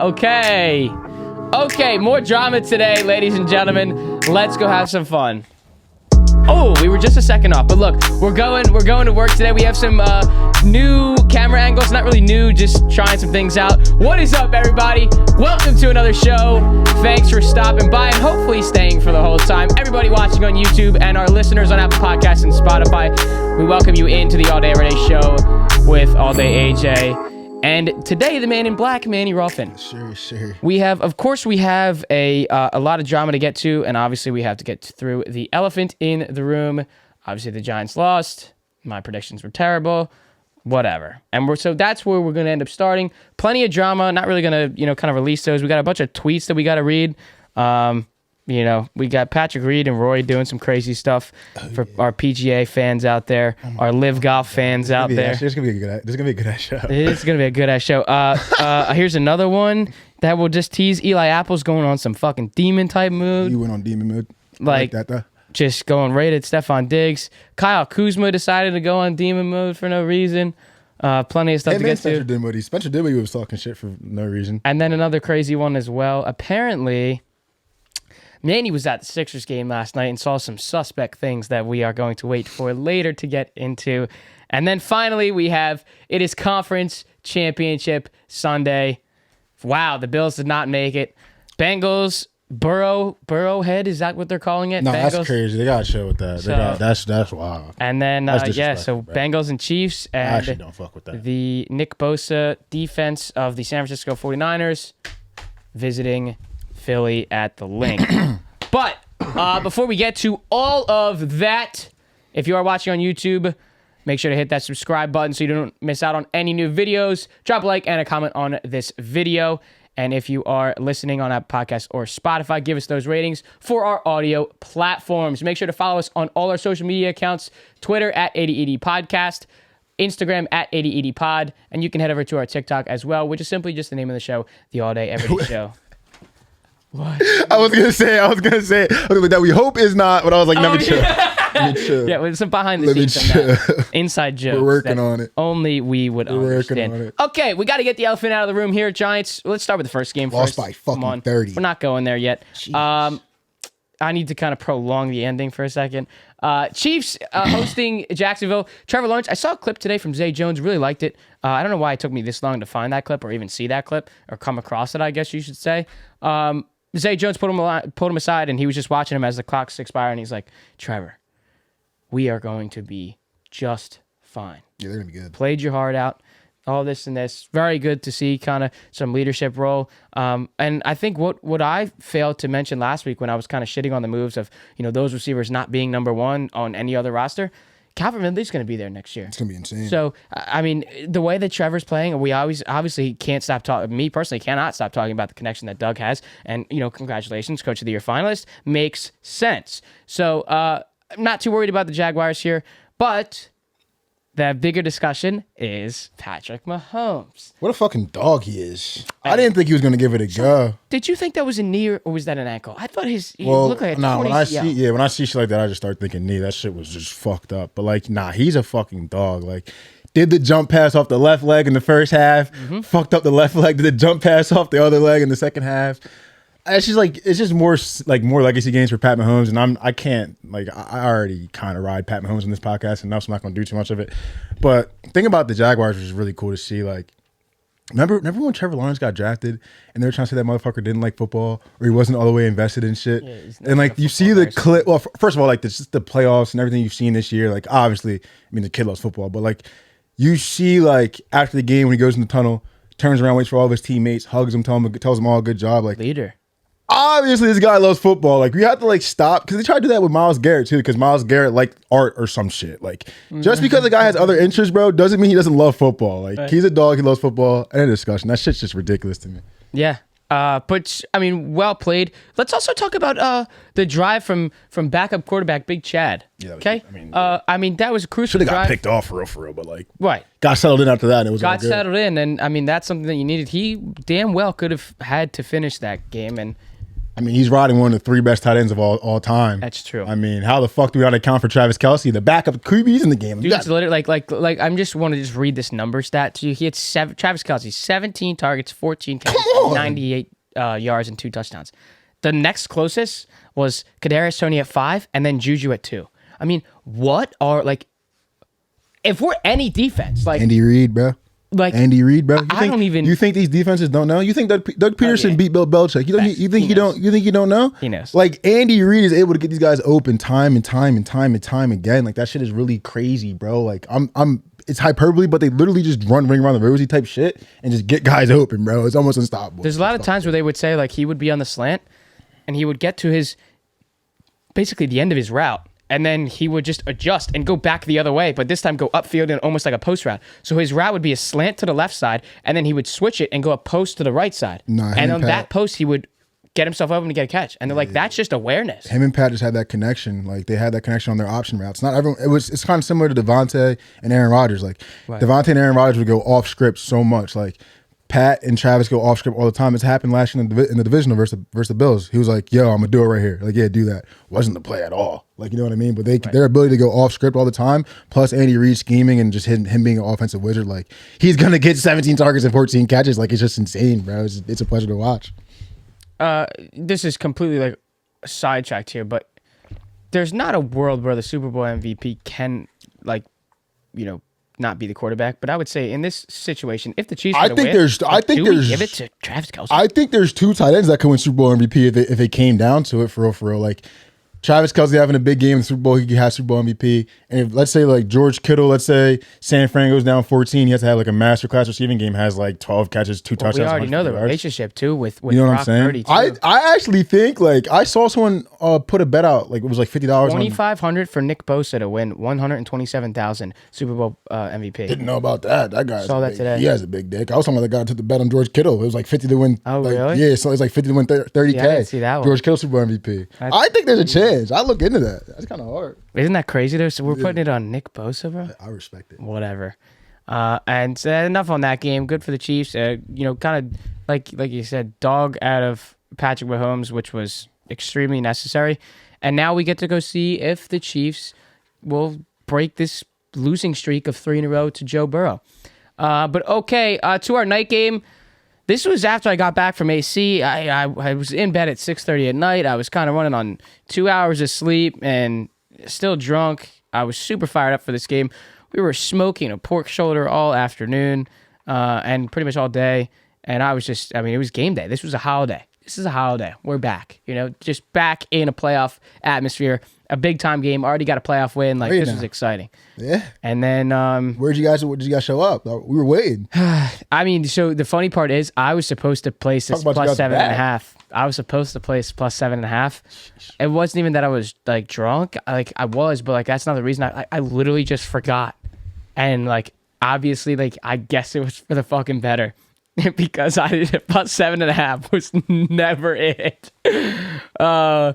Okay. Okay, more drama today, ladies and gentlemen. Let's go have some fun. Oh, we were just a second off, but look, we're going to work today. We have some new camera angles, not really new, just trying some things out. What is up, everybody? Welcome to another show. Thanks for stopping by and hopefully staying for the whole time. Everybody watching on YouTube and our listeners on Apple Podcasts and Spotify, we welcome you into the All Day Everyday Show with All Day AJ. And today, the man in black, Manny Ruffin. Sure. We have a lot of drama to get to, and obviously we have to get through the elephant in the room. Obviously, the Giants lost. My predictions were terrible. Whatever. And so that's where we're going to end up starting. Plenty of drama. Not really going to, kind of release those. We got a bunch of tweets that we got to read. We got Patrick Reed and Roy doing some crazy stuff for our PGA fans out there, our Live Golf fans out there. This is gonna be a good ass show. It's gonna be a good ass show. Here's another one that will just tease Eli Apple's going on some fucking demon type mood. You went on demon mood. Like that though. Just going right at Stephon Diggs. Kyle Kuzma decided to go on demon mode for no reason. Plenty of stuff to get to. Spencer Dinwiddie was talking shit for no reason. And then another crazy one as well. Apparently, Manny was at the Sixers game last night and saw some suspect things that we are going to wait for later to get into. And then finally, it is Conference Championship Sunday. Wow, the Bills did not make it. Bengals, Burrowhead, is that what they're calling it? No, Bengals? that's crazy. They got to show with that. That's wild. And then, so bro. Bengals and Chiefs. And I actually don't fuck with that. The Nick Bosa defense of the San Francisco 49ers visiting Philly at the Link. But before we get to all of that, if you are watching on YouTube, make sure to hit that subscribe button so you don't miss out on any new videos. Drop a like and a comment on this video. And if you are listening on Apple Podcasts or Spotify, give us those ratings for our audio platforms. Make sure to follow us on all our social media accounts, Twitter at 80ED Podcast, Instagram at 80ED Pod, and you can head over to our TikTok as well, which is simply just the name of the show, The All Day Everyday Show. What? I was gonna say that we hope is not, but I was like, let me chill. Let me chill. Yeah, it's some behind the scenes inside jokes. We're working on it. Only we would understand. Working on it. Okay, we got to get the elephant out of the room here, Giants. Let's start with the first game Lost first. by fucking 30. We're not going there yet. Jeez. I need to kind of prolong the ending for a second. Chiefs hosting Jacksonville. Trevor Lawrence, I saw a clip today from Zay Jones. Really liked it. I don't know why it took me this long to find that clip or even see that clip or come across it, I guess you should say. Zay Jones pulled him aside, and he was just watching him as the clock's expiring, and he's like, Trevor, we are going to be just fine. Yeah, they're going to be good. Played your heart out, all this and this. Very good to see kind of some leadership role. And I think what I failed to mention last week when I was kind of shitting on the moves of, those receivers not being number one on any other roster, Calvin Ridley's going to be there next year. It's going to be insane. So, I mean, the way that Trevor's playing, we obviously can't stop talking. Me personally cannot stop talking about the connection that Doug has. And, congratulations, Coach of the Year finalist. Makes sense. So, I'm not too worried about the Jaguars here. But the bigger discussion is Patrick Mahomes. What a fucking dog he is. I didn't think he was going to give it a go. Did you think that was a knee or was that an ankle? I thought he looked like a 20. When I see shit like that, I just start thinking knee. That shit was just fucked up. But he's a fucking dog. Did the jump pass off the left leg in the first half, fucked up the left leg, did the jump pass off the other leg in the second half. It's just more legacy games for Pat Mahomes, and I already kind of ride Pat Mahomes on this podcast enough, so I'm not going to do too much of it. But the thing about the Jaguars was really cool to see. Remember when Trevor Lawrence got drafted, and they were trying to say that motherfucker didn't like football or he wasn't all the way invested in shit. Yeah, and you see the clip. Well, first of all, just the playoffs and everything you've seen this year. Obviously, the kid loves football, but you see after the game when he goes in the tunnel, turns around, waits for all of his teammates, hugs them, tells them all good job. Leader. Obviously, this guy loves football. We have to stop because they tried to do that with Myles Garrett too. Because Myles Garrett liked art or some shit. Just because the guy has other interests, bro, doesn't mean he doesn't love football. He's a dog. He loves football. End of discussion. That shit's just ridiculous to me. Yeah. But well played. Let's also talk about the drive from backup quarterback Big Chad. Yeah. Okay. That was a crucial. Should have got picked off for real. But right. Got settled in after that. And it was got settled in, and that's something that you needed. He damn well could have had to finish that game, and I mean, he's riding one of the 3 best tight ends of all time. That's true. I mean, how the fuck do we not account for Travis Kelce, the backup QBs in the game? Dude, it's literally like I'm just want to just read this number stat to you. He had Travis Kelce, 17 targets, 14 catches, 98 yards, and 2 touchdowns. The next closest was Kadarius Toney at 5, and then Juju at 2. I mean, what are if we're any defense, Andy Reid, bro. Andy Reid, bro. You think these defenses don't know? You think Doug Peterson beat Bill Belichick? You think you don't know? He knows. Like Andy Reid is able to get these guys open time and time again. Like that shit is really crazy, bro. Like it's hyperbole, but they literally just ring around the rosy type shit and just get guys open, bro. It's almost unstoppable. There's a lot of times where they would say he would be on the slant and he would get to basically the end of his route. And then he would just adjust and go back the other way, but this time go upfield and almost like a post route. So his route would be a slant to the left side, and then he would switch it and go a post to the right side. And on that post, he would get himself open to get a catch. And they're like, that's just awareness. Him and Pat just had that connection. Like they had that connection on their option routes. Not everyone. It's kind of similar to Devontae and Aaron Rodgers. Like Devontae and Aaron Rodgers would go off script so much. Like Pat and Travis go off script all the time. It's happened last year in the divisional versus the Bills. He was like, "Yo, I'm gonna do it right here." Like, yeah, do that. Wasn't the play at all. Like, you know what I mean? But their ability to go off script all the time, plus Andy Reid scheming and just him being an offensive wizard. Like, he's gonna get 17 targets and 14 catches. Like, it's just insane, bro. It's a pleasure to watch. This is completely sidetracked here, but there's not a world where the Super Bowl MVP can not be the quarterback, but I would say in this situation, if the Chiefs give it to Travis Kelce. I think there's 2 tight ends that can win Super Bowl MVP if it came down to it, for real. Like Travis Kelce having a big game in the Super Bowl, he could have Super Bowl MVP. And if, let's say George Kittle, let's say San Fran goes down 14, he has to have a masterclass receiving game, has 12 catches, 2 touchdowns. We already know the relationship too with you know Brock what I'm saying? Purdy too. I actually think I saw someone put a bet out, it was $50. $2,500 for Nick Bosa to win, $127,000 Super Bowl MVP. Didn't know about that. That guy saw that today. He has a big dick. I was talking about the guy who took the bet on George Kittle. It was 50 to win. Oh really? Yeah, so it's 50 to win 30K. Yeah, I didn't see that one. George Kittle Super Bowl MVP. I think there's a chance. I look into that. That's kind of hard. Isn't that crazy though? So we're putting it on Nick Bosa, bro. I respect it. Whatever. And enough on that game. Good for the Chiefs. Kind of like you said, dog out of Patrick Mahomes, which was extremely necessary. And now we get to go see if the Chiefs will break this losing streak of 3 in a row to Joe Burrow. But okay, to our night game. This was after I got back from AC. I was in bed at 6:30 at night. I was kind of running on 2 hours of sleep and still drunk. I was super fired up for this game. We were smoking a pork shoulder all afternoon and pretty much all day. And I was just, it was game day. This was a holiday. This is a holiday. We're back, just back in a playoff atmosphere. A big time game. Already got a playoff win. This was exciting. Yeah. And then where did you guys show up? We were waiting. So the funny part is I was supposed to place this plus 7.5. I was supposed to place plus 7.5. It wasn't even that I was drunk. I was, but that's not the reason. I literally just forgot. And obviously I guess it was for the fucking better. Because I did plus 7.5 was never it. I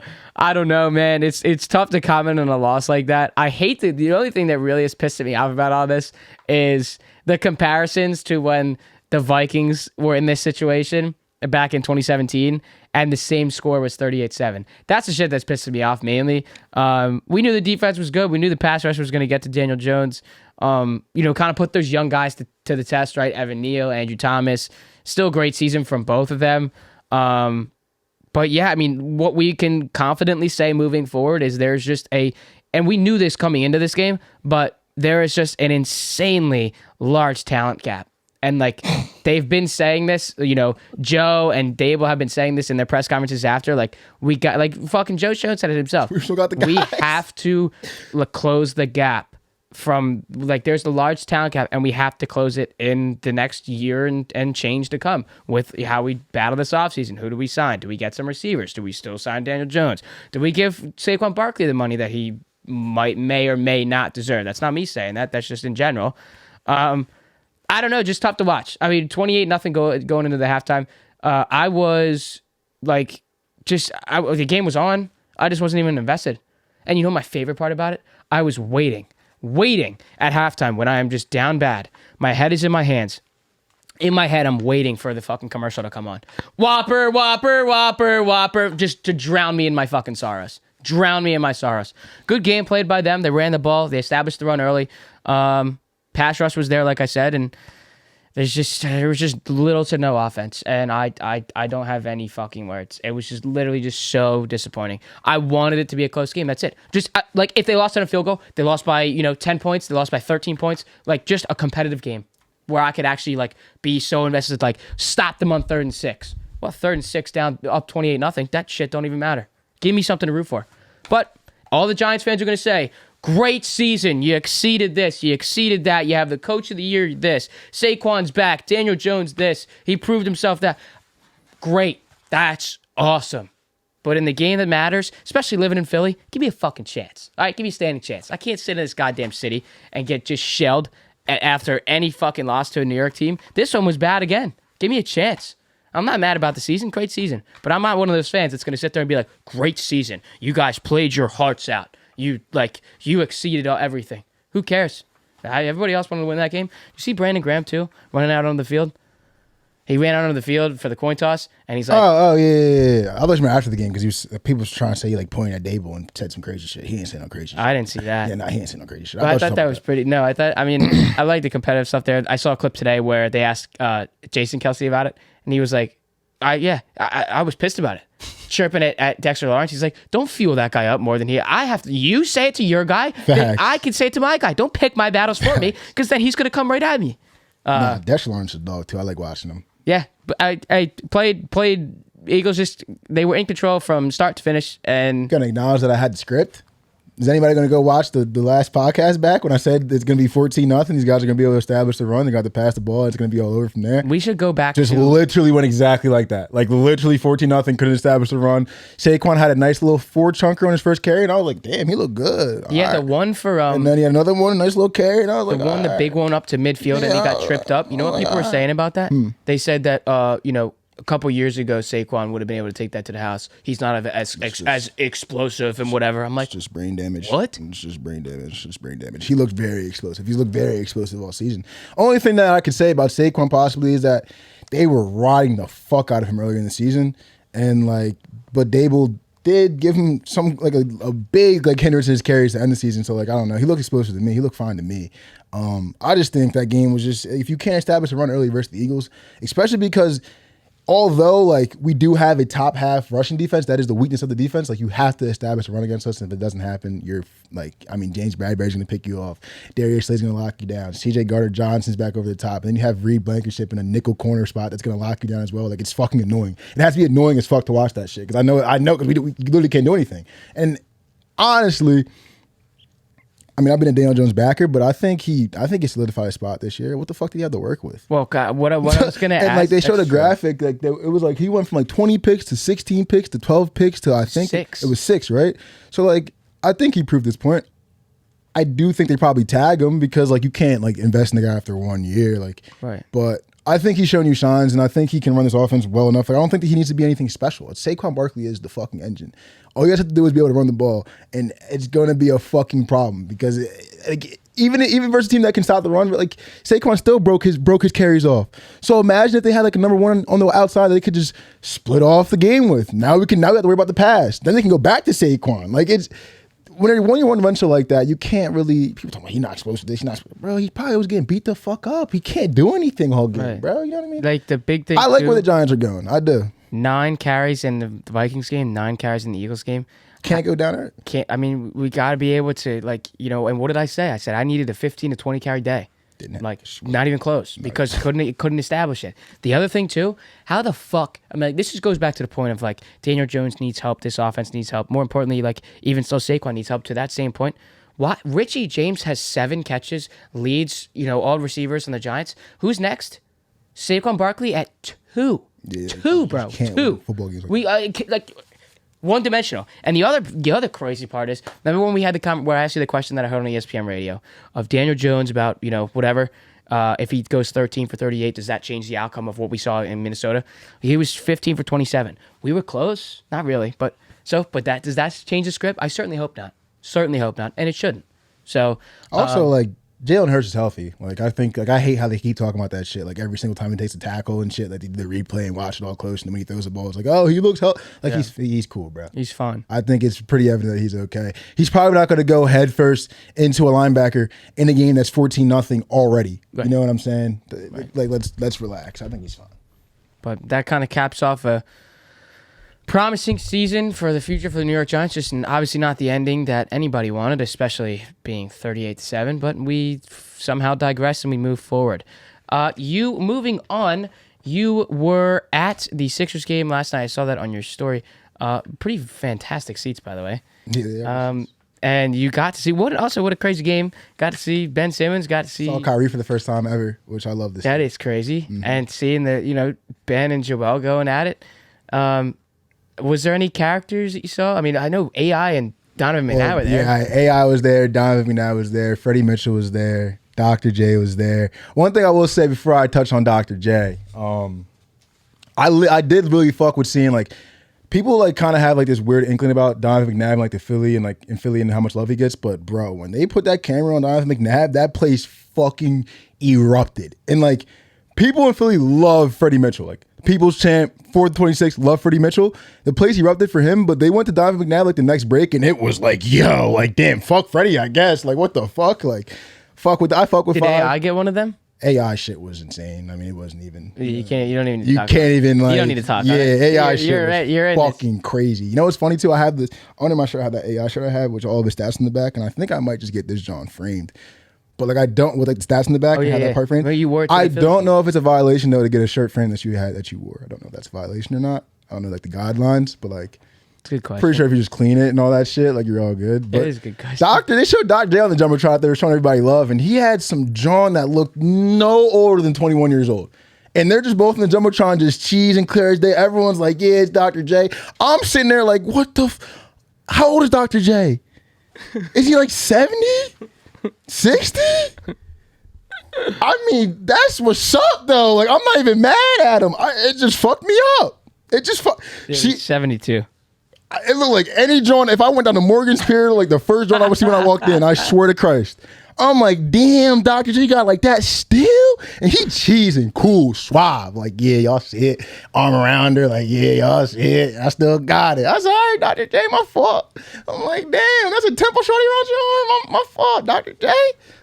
don't know, man. It's tough to comment on a loss like that. I hate the only thing that really is pissing me off about all this is the comparisons to when the Vikings were in this situation back in 2017 and the same score was 38-7. That's the shit that's pissing me off mainly. We knew the defense was good. We knew the pass rush was going to get to Daniel Jones. Kind of put those young guys to the test, right? Evan Neal, Andrew Thomas, still great season from both of them. But yeah, what we can confidently say moving forward is there's just and we knew this coming into this game, but there is just an insanely large talent gap. And they've been saying this, Joe and Dable have been saying this in their press conferences after. We got, fucking Joe Schoen said it himself. We still got the guys. We have to close the gap from there's the large talent gap and we have to close it in the next year and change to come with how we battle this offseason. Who do we sign? Do we get some receivers? Do we still sign Daniel Jones? Do we give Saquon Barkley the money that he may or may not deserve? That's not me saying that. That's just in general. I don't know. Just tough to watch. 28-0 going into the halftime. I was the game was on. I just wasn't even invested. And my favorite part about it? I was waiting at halftime when I am just down bad. My head is in my hands. In my head, I'm waiting for the fucking commercial to come on. Whopper, Whopper, Whopper, Whopper, just to drown me in my fucking sorrows. Drown me in my sorrows. Good game played by them. They ran the ball. They established the run early. Pass rush was there, like I said, and there was just little to no offense, and I don't have any fucking words. It was just literally just so disappointing. I wanted it to be a close game. That's it. Just like if they lost on a field goal, they lost by 10 points. They lost by 13 points. Like just a competitive game where I could actually like be so invested. Like stop them on 3rd and 6. Well, 3rd and 6 down up 28-0. That shit don't even matter. Give me something to root for. But all the Giants fans are gonna say, great season. You exceeded this. You exceeded that. You have the coach of the year, this. Saquon's back. Daniel Jones, this. He proved himself, that. Great. That's awesome. But in the game that matters, especially living in Philly, give me a fucking chance. All right, give me a standing chance. I can't sit in this goddamn city and get just shelled after any fucking loss to a New York team. This one was bad again. Give me a chance. I'm not mad about the season. Great season. But I'm not one of those fans that's going to sit there and be like, great season. You guys played your hearts out. You exceeded everything. Who cares? Everybody else wanted to win that game. You see Brandon Graham too running out on the field. He ran out on the field for the coin toss, and he's like, "Oh yeah. I thought you meant after the game because people was trying to say he like pointing at Dable and said some crazy shit. He didn't say no crazy shit. I didn't see that. Yeah, no, he didn't say no crazy shit. But I thought that was pretty. No, I mean, I like the competitive stuff there. I saw a clip today where they asked Jason Kelsey about it, and he was like, I was pissed about it. Chirping it at Dexter Lawrence. He's like, don't fuel that guy up more than he. I have to. You say it to your guy, then I can say it to my guy. Don't pick my battles for me, because then he's gonna come right at me. Nah, Dexter Lawrence is a dog too. I like watching him. Yeah, but I played Eagles. Just they were in control from start to finish, and Gonna acknowledge that I had the script. Is anybody going to go watch the last podcast back when I said it's going to be 14-0? These guys are going to be able to establish the run. They got to pass the ball. It's going to be all over from there. we should go back. Just to literally went exactly like that. Like literally 14-0, couldn't establish the run. Saquon had a nice little 4-chunker on his first carry, and I was like, damn, he looked good. He had the one for and then he had another one, a nice little carry, and I was like, the big one up to midfield, and he got tripped up. You know what people were saying about that? They said that a couple years ago, Saquon would have been able to take that to the house. He's not as explosive and whatever. I'm like, it's just brain damage. What? It's just brain damage. It's just brain damage. He looks very explosive. He's looked very explosive all season. Only thing that I could say about Saquon possibly is that they were riding the fuck out of him earlier in the season, and but Dable did give him some a big hindrance in his carries to end the season. So I don't know. He looked explosive to me. He looked fine to me. I just think that game was just, if you can't establish a run early versus the Eagles, especially because although we do have a top half rushing defense, that is the weakness of the defense. You have to establish a run against us, and if it doesn't happen, you're James Bradbury's going to pick you off. Darius Slay's going to lock you down. CJ Gardner-Johnson's back over the top, and then you have Reed Blankenship in a nickel corner spot that's going to lock you down as well. It's fucking annoying. It has to be annoying as fuck to watch that shit, because I know because we literally can't do anything. And honestly, I've been a Daniel Jones backer, but I think he solidified a spot this year. What the fuck did he have to work with? well, God, what I was gonna And ask. they showed a graphic, it was he went from 20 picks to 16 picks to 12 picks to I think 6. It was 6, right? So I think he proved this point. I do think they probably tag him because you can't invest in the guy after 1 year, Right. But I think he's shown you signs, and I think he can run this offense well enough. I don't think that he needs to be anything special. Saquon Barkley is the fucking engine. All you guys have to do is be able to run the ball, and it's going to be a fucking problem because even versus a team that can stop the run, but Saquon still broke his carries off. So imagine if they had a number one on the outside that they could just split off the game with. Now we have to worry about the pass. Then they can go back to Saquon. It's when you run one like that, you can't really. People talk about he's not supposed to this, he's not supposed to, bro. He probably was getting beat the fuck up. He can't do anything all game, Right. bro. You know what I mean? The big thing. I like too, where the Giants are going. I do. 9 carries in the Vikings game, 9 carries in the Eagles game. Can't go down there. We got to be able to and what did I say? I said I needed a 15 to 20 carry day. Didn't Not even close, because couldn't establish it. The other thing too, how the fuck? This just goes back to the point of Daniel Jones needs help, this offense needs help. More importantly, even still Saquon needs help. To that same point, why Richie James has 7 catches, leads all receivers on the Giants. Who's next? Saquon Barkley at 2. Yeah, 2, bro. can't 2. win football games We one dimensional. And the other crazy part is, remember when we had the comment where I asked you the question that I heard on ESPN radio of Daniel Jones about, whatever, if he goes 13 for 38, does that change the outcome of what we saw in Minnesota? He was 15 for 27. We were close. Not really, but does that change the script? I certainly hope not. Certainly hope not. And it shouldn't. So Also, Jalen Hurts is healthy. Like I think, like I hate how they keep talking about that shit. Like every single time he takes a tackle and shit, like they do the replay and watch it all close, and then when he throws the ball, it's like, oh, he looks healthy. Like he's cool, bro. He's fine. I think it's pretty evident that he's okay. He's probably not going to go headfirst into a linebacker in a game that's 14-0 already. Right. You know what I'm saying? Right. Like let's relax. I think he's fine. But that kind of caps off a promising season for the future for the New York Giants. Just obviously not the ending that anybody wanted, especially being 38-7. But we somehow digress and we move forward. You moving on. You were at the Sixers game last night. I saw that on your story. Pretty fantastic seats, by the way. Yeah. And you got to see what a crazy game. Got to see Ben Simmons. Got to see saw Kyrie for the first time ever, which I love this. That is crazy. Mm-hmm. And seeing Ben and Joel going at it. Was there any characters that you saw? I mean, I know AI and Donovan McNabb were there. Yeah, AI was there. Donovan McNabb was there. Freddie Mitchell was there. Dr. J was there. One thing I will say before I touch on Dr. J, I did really fuck with seeing like people like kind of have like this weird inkling about Donovan McNabb, like in Philly and how much love he gets. But bro, when they put that camera on Donovan McNabb, that place fucking erupted. And like people in Philly love Freddie Mitchell. Like People's Champ, 426, love Freddie Mitchell. The place erupted for him, but they went to Donovan McNabb like the next break, and it was like, yo, like damn, fuck Freddie, I guess. Like what the fuck? Like fuck with Did five. AI get one of them? AI shit was insane. I mean, it wasn't even. You don't even. You can't even like. You don't need to talk. Yeah, AI shit you're was fucking crazy. You know what's funny too? I have this. Under my shirt, I have that AI shirt I have, which all of the stats in the back, and I think I might just get this John framed. But like I don't with like the stats in the back and have that part framed. You wore it I don't know if it's a violation though to get a shirt framed that you wore. I don't know if that's a violation or not. I don't know like the guidelines, but like. It's a good question. Pretty sure if you just clean it and all that shit, like you're all good. But it is a good question. They showed Dr. J on the Jumbotron. They were showing everybody love, and he had some John that looked no older than 21 years old. And they're just both in the Jumbotron, just cheese and clear as day. Everyone's like, yeah, it's Dr. J. I'm sitting there like, what the how old is Dr. J? Is he like 70? 60? I mean, that's what's up though. Like, I'm not even mad at him. It just fucked me up. It just fucked. Yeah, 72. It looked like any joint. If I went down to Morgan's Pier, like the first joint I would see when I walked in, I swear to Christ. I'm like, damn, Dr. J got like that still? And he cheesing, cool, suave. Like, yeah, y'all see it. Arm around her, like, yeah, y'all see it. I still got it. I said, all right, Dr. J, my fault. I'm like, damn, that's a Temple Shorty around your arm. My fault, Dr. J.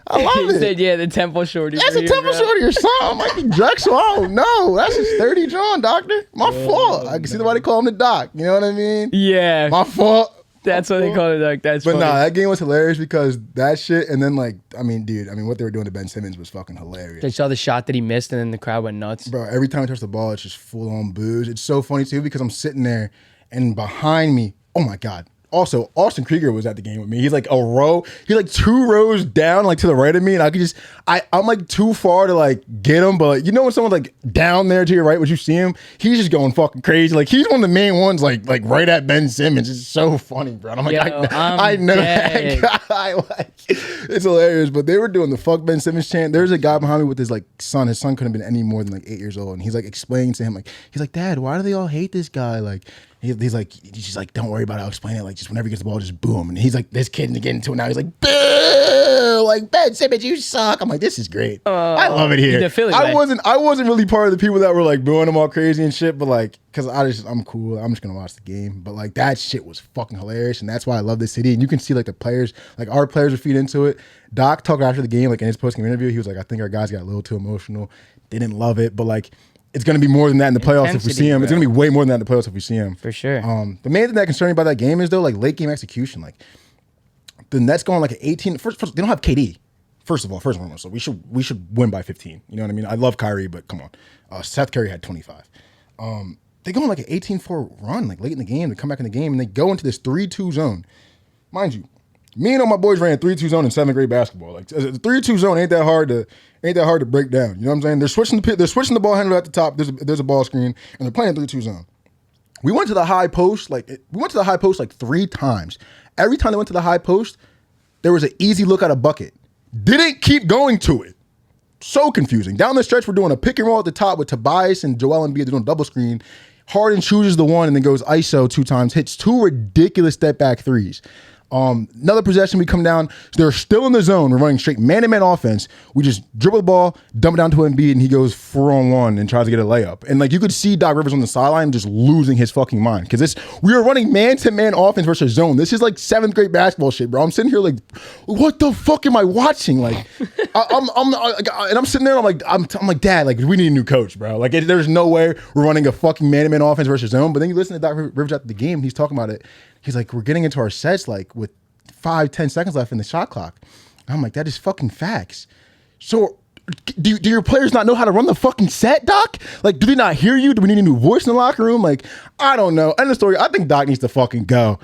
I love it. He said, yeah, the Temple Shorty. That's a Temple Shorty or something. Might be Drexel. I don't know. That's a sturdy John, doctor. My fault. I can see why they call him the doc. You know what I mean? Yeah. My fault. That's what they call it, like that's but funny. Nah, that game was hilarious because that shit, and then like, I mean, what they were doing to Ben Simmons was fucking hilarious. They saw the shot that he missed, and then the crowd went nuts. Bro, every time I touch the ball, it's just full on booze. It's so funny too because I'm sitting there, and behind me, oh my god. Also, Austin Krieger was at the game with me. He's like he's like 2 rows down, like to the right of me, and I could just, I'm like too far to like get him, but like, you know when someone's like down there to your right, when you see him, he's just going fucking crazy. Like he's one of the main ones, like right at Ben Simmons. It's so funny, bro. I'm like, I know that guy. Like, it's hilarious. But they were doing the fuck Ben Simmons chant. There's a guy behind me with his like son. His son couldn't have been any more than like 8 years old, and he's like explaining to him, like he's like, Dad, why do they all hate this guy? Like. He's like, don't worry about it. I'll explain it. Like, just whenever he gets the ball, just boom. And he's like, this kid to get into it now. He's like, boo! Like, Ben Simmons, you suck. I'm like, this is great. I love it here. The Philly I wasn't really part of the people that were like booing him all crazy and shit. But like, cause I'm cool. I'm just gonna watch the game. But like, that shit was fucking hilarious, and that's why I love this city. And you can see like the players, like our players, are feed into it. Doc talked after the game, like in his post-game interview, he was like, I think our guys got a little too emotional. They didn't love it, but like. It's going to be more than that in the playoffs if we see him. Bro. It's going to be way more than that in the playoffs if we see him. For sure. The main thing that concerns me about that game is, though, like late game execution. Like the Nets going like an 18. First, they don't have KD. First of all, so we should win by 15. You know what I mean? I love Kyrie, but come on. Seth Curry had 25. They go on like an 18-4 run, like late in the game. They come back in the game and they go into this 3-2 zone. Mind you, me and all my boys ran a 3-2 zone in 7th grade basketball. Like the 3-2 zone ain't that hard to break down. You know what I'm saying? They're switching the ball handler at the top. There's a ball screen, and they're playing 3-2 zone. We went to the high post like 3 times. Every time they went to the high post, there was an easy look at a bucket. Didn't keep going to it. So confusing. Down the stretch, we're doing a pick and roll at the top with Tobias and Joel Embiid. They're doing a double screen. Harden chooses the one and then goes ISO 2 times. Hits 2 ridiculous step back threes. Another possession, we come down. They're still in the zone. We're running straight man-to-man offense. We just dribble the ball, dump it down to Embiid, and he goes 4-on-1 and tries to get a layup. And like you could see Doc Rivers on the sideline just losing his fucking mind because we are running man-to-man offense versus zone. This is like 7th grade basketball shit, bro. I'm sitting here like, what the fuck am I watching? Like, I'm sitting there. And I'm like, Dad, like we need a new coach, bro. Like there's no way we're running a fucking man-to-man offense versus zone. But then you listen to Doc Rivers after the game, and he's talking about it. He's like, we're getting into our sets like with 5-10 seconds left in the shot clock. And I'm like, that is fucking facts. So do your players not know how to run the fucking set, Doc? Like, do they not hear you? Do we need a new voice in the locker room? Like, I don't know. End of story. I think Doc needs to fucking go.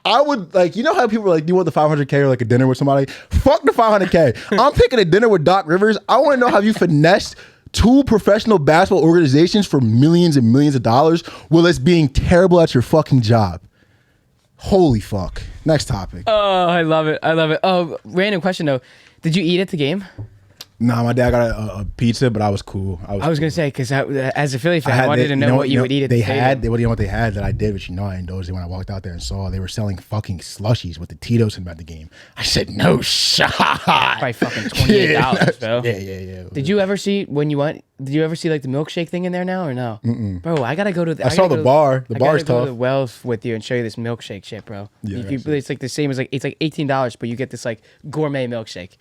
I would, like, you know how people are like, do you want the $500K or like a dinner with somebody? Fuck the $500K. I'm picking a dinner with Doc Rivers. I want to know how you finessed 2 professional basketball organizations for millions and millions of dollars while it's being terrible at your fucking job. Holy fuck. Next topic. Oh, I love it. I love it. Oh, random question though. Did you eat at the game? Nah, my dad got a pizza, but I was cool. I was going to say, because as a Philly fan, I wanted to know what you would eat at the stadium. You know what they had that I did, but I indulged when I walked out there and saw they were selling fucking slushies with the Tito's in about the game. I said, no shot. Probably fucking $28, bro. Yeah. Did you ever see, when you went, did you ever see like the milkshake thing in there now or no? Mm-mm. Bro, I got to go to I saw the bar. The bar's tough. I got to go to the Wells with you and show you this milkshake shit, bro. Yeah, it's like the same as like, it's like $18, but you get this like gourmet milkshake.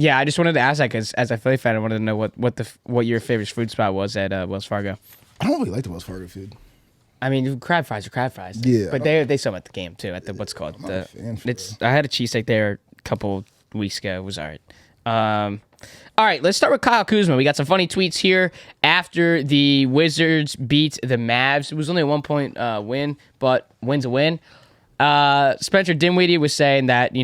Yeah, I just wanted to ask that because as a Philly fan, I wanted to know what your favorite food spot was at Wells Fargo. I don't really like the Wells Fargo food. I mean, crab fries are crab fries. Yeah, but they sell them at the game too. At the what's called I had a cheesesteak there a couple weeks ago. It was all right. All right, let's start with Kyle Kuzma. We got some funny tweets here after the Wizards beat the Mavs. It was only a 1-point win, but win's a win. Spencer Dinwiddie was saying that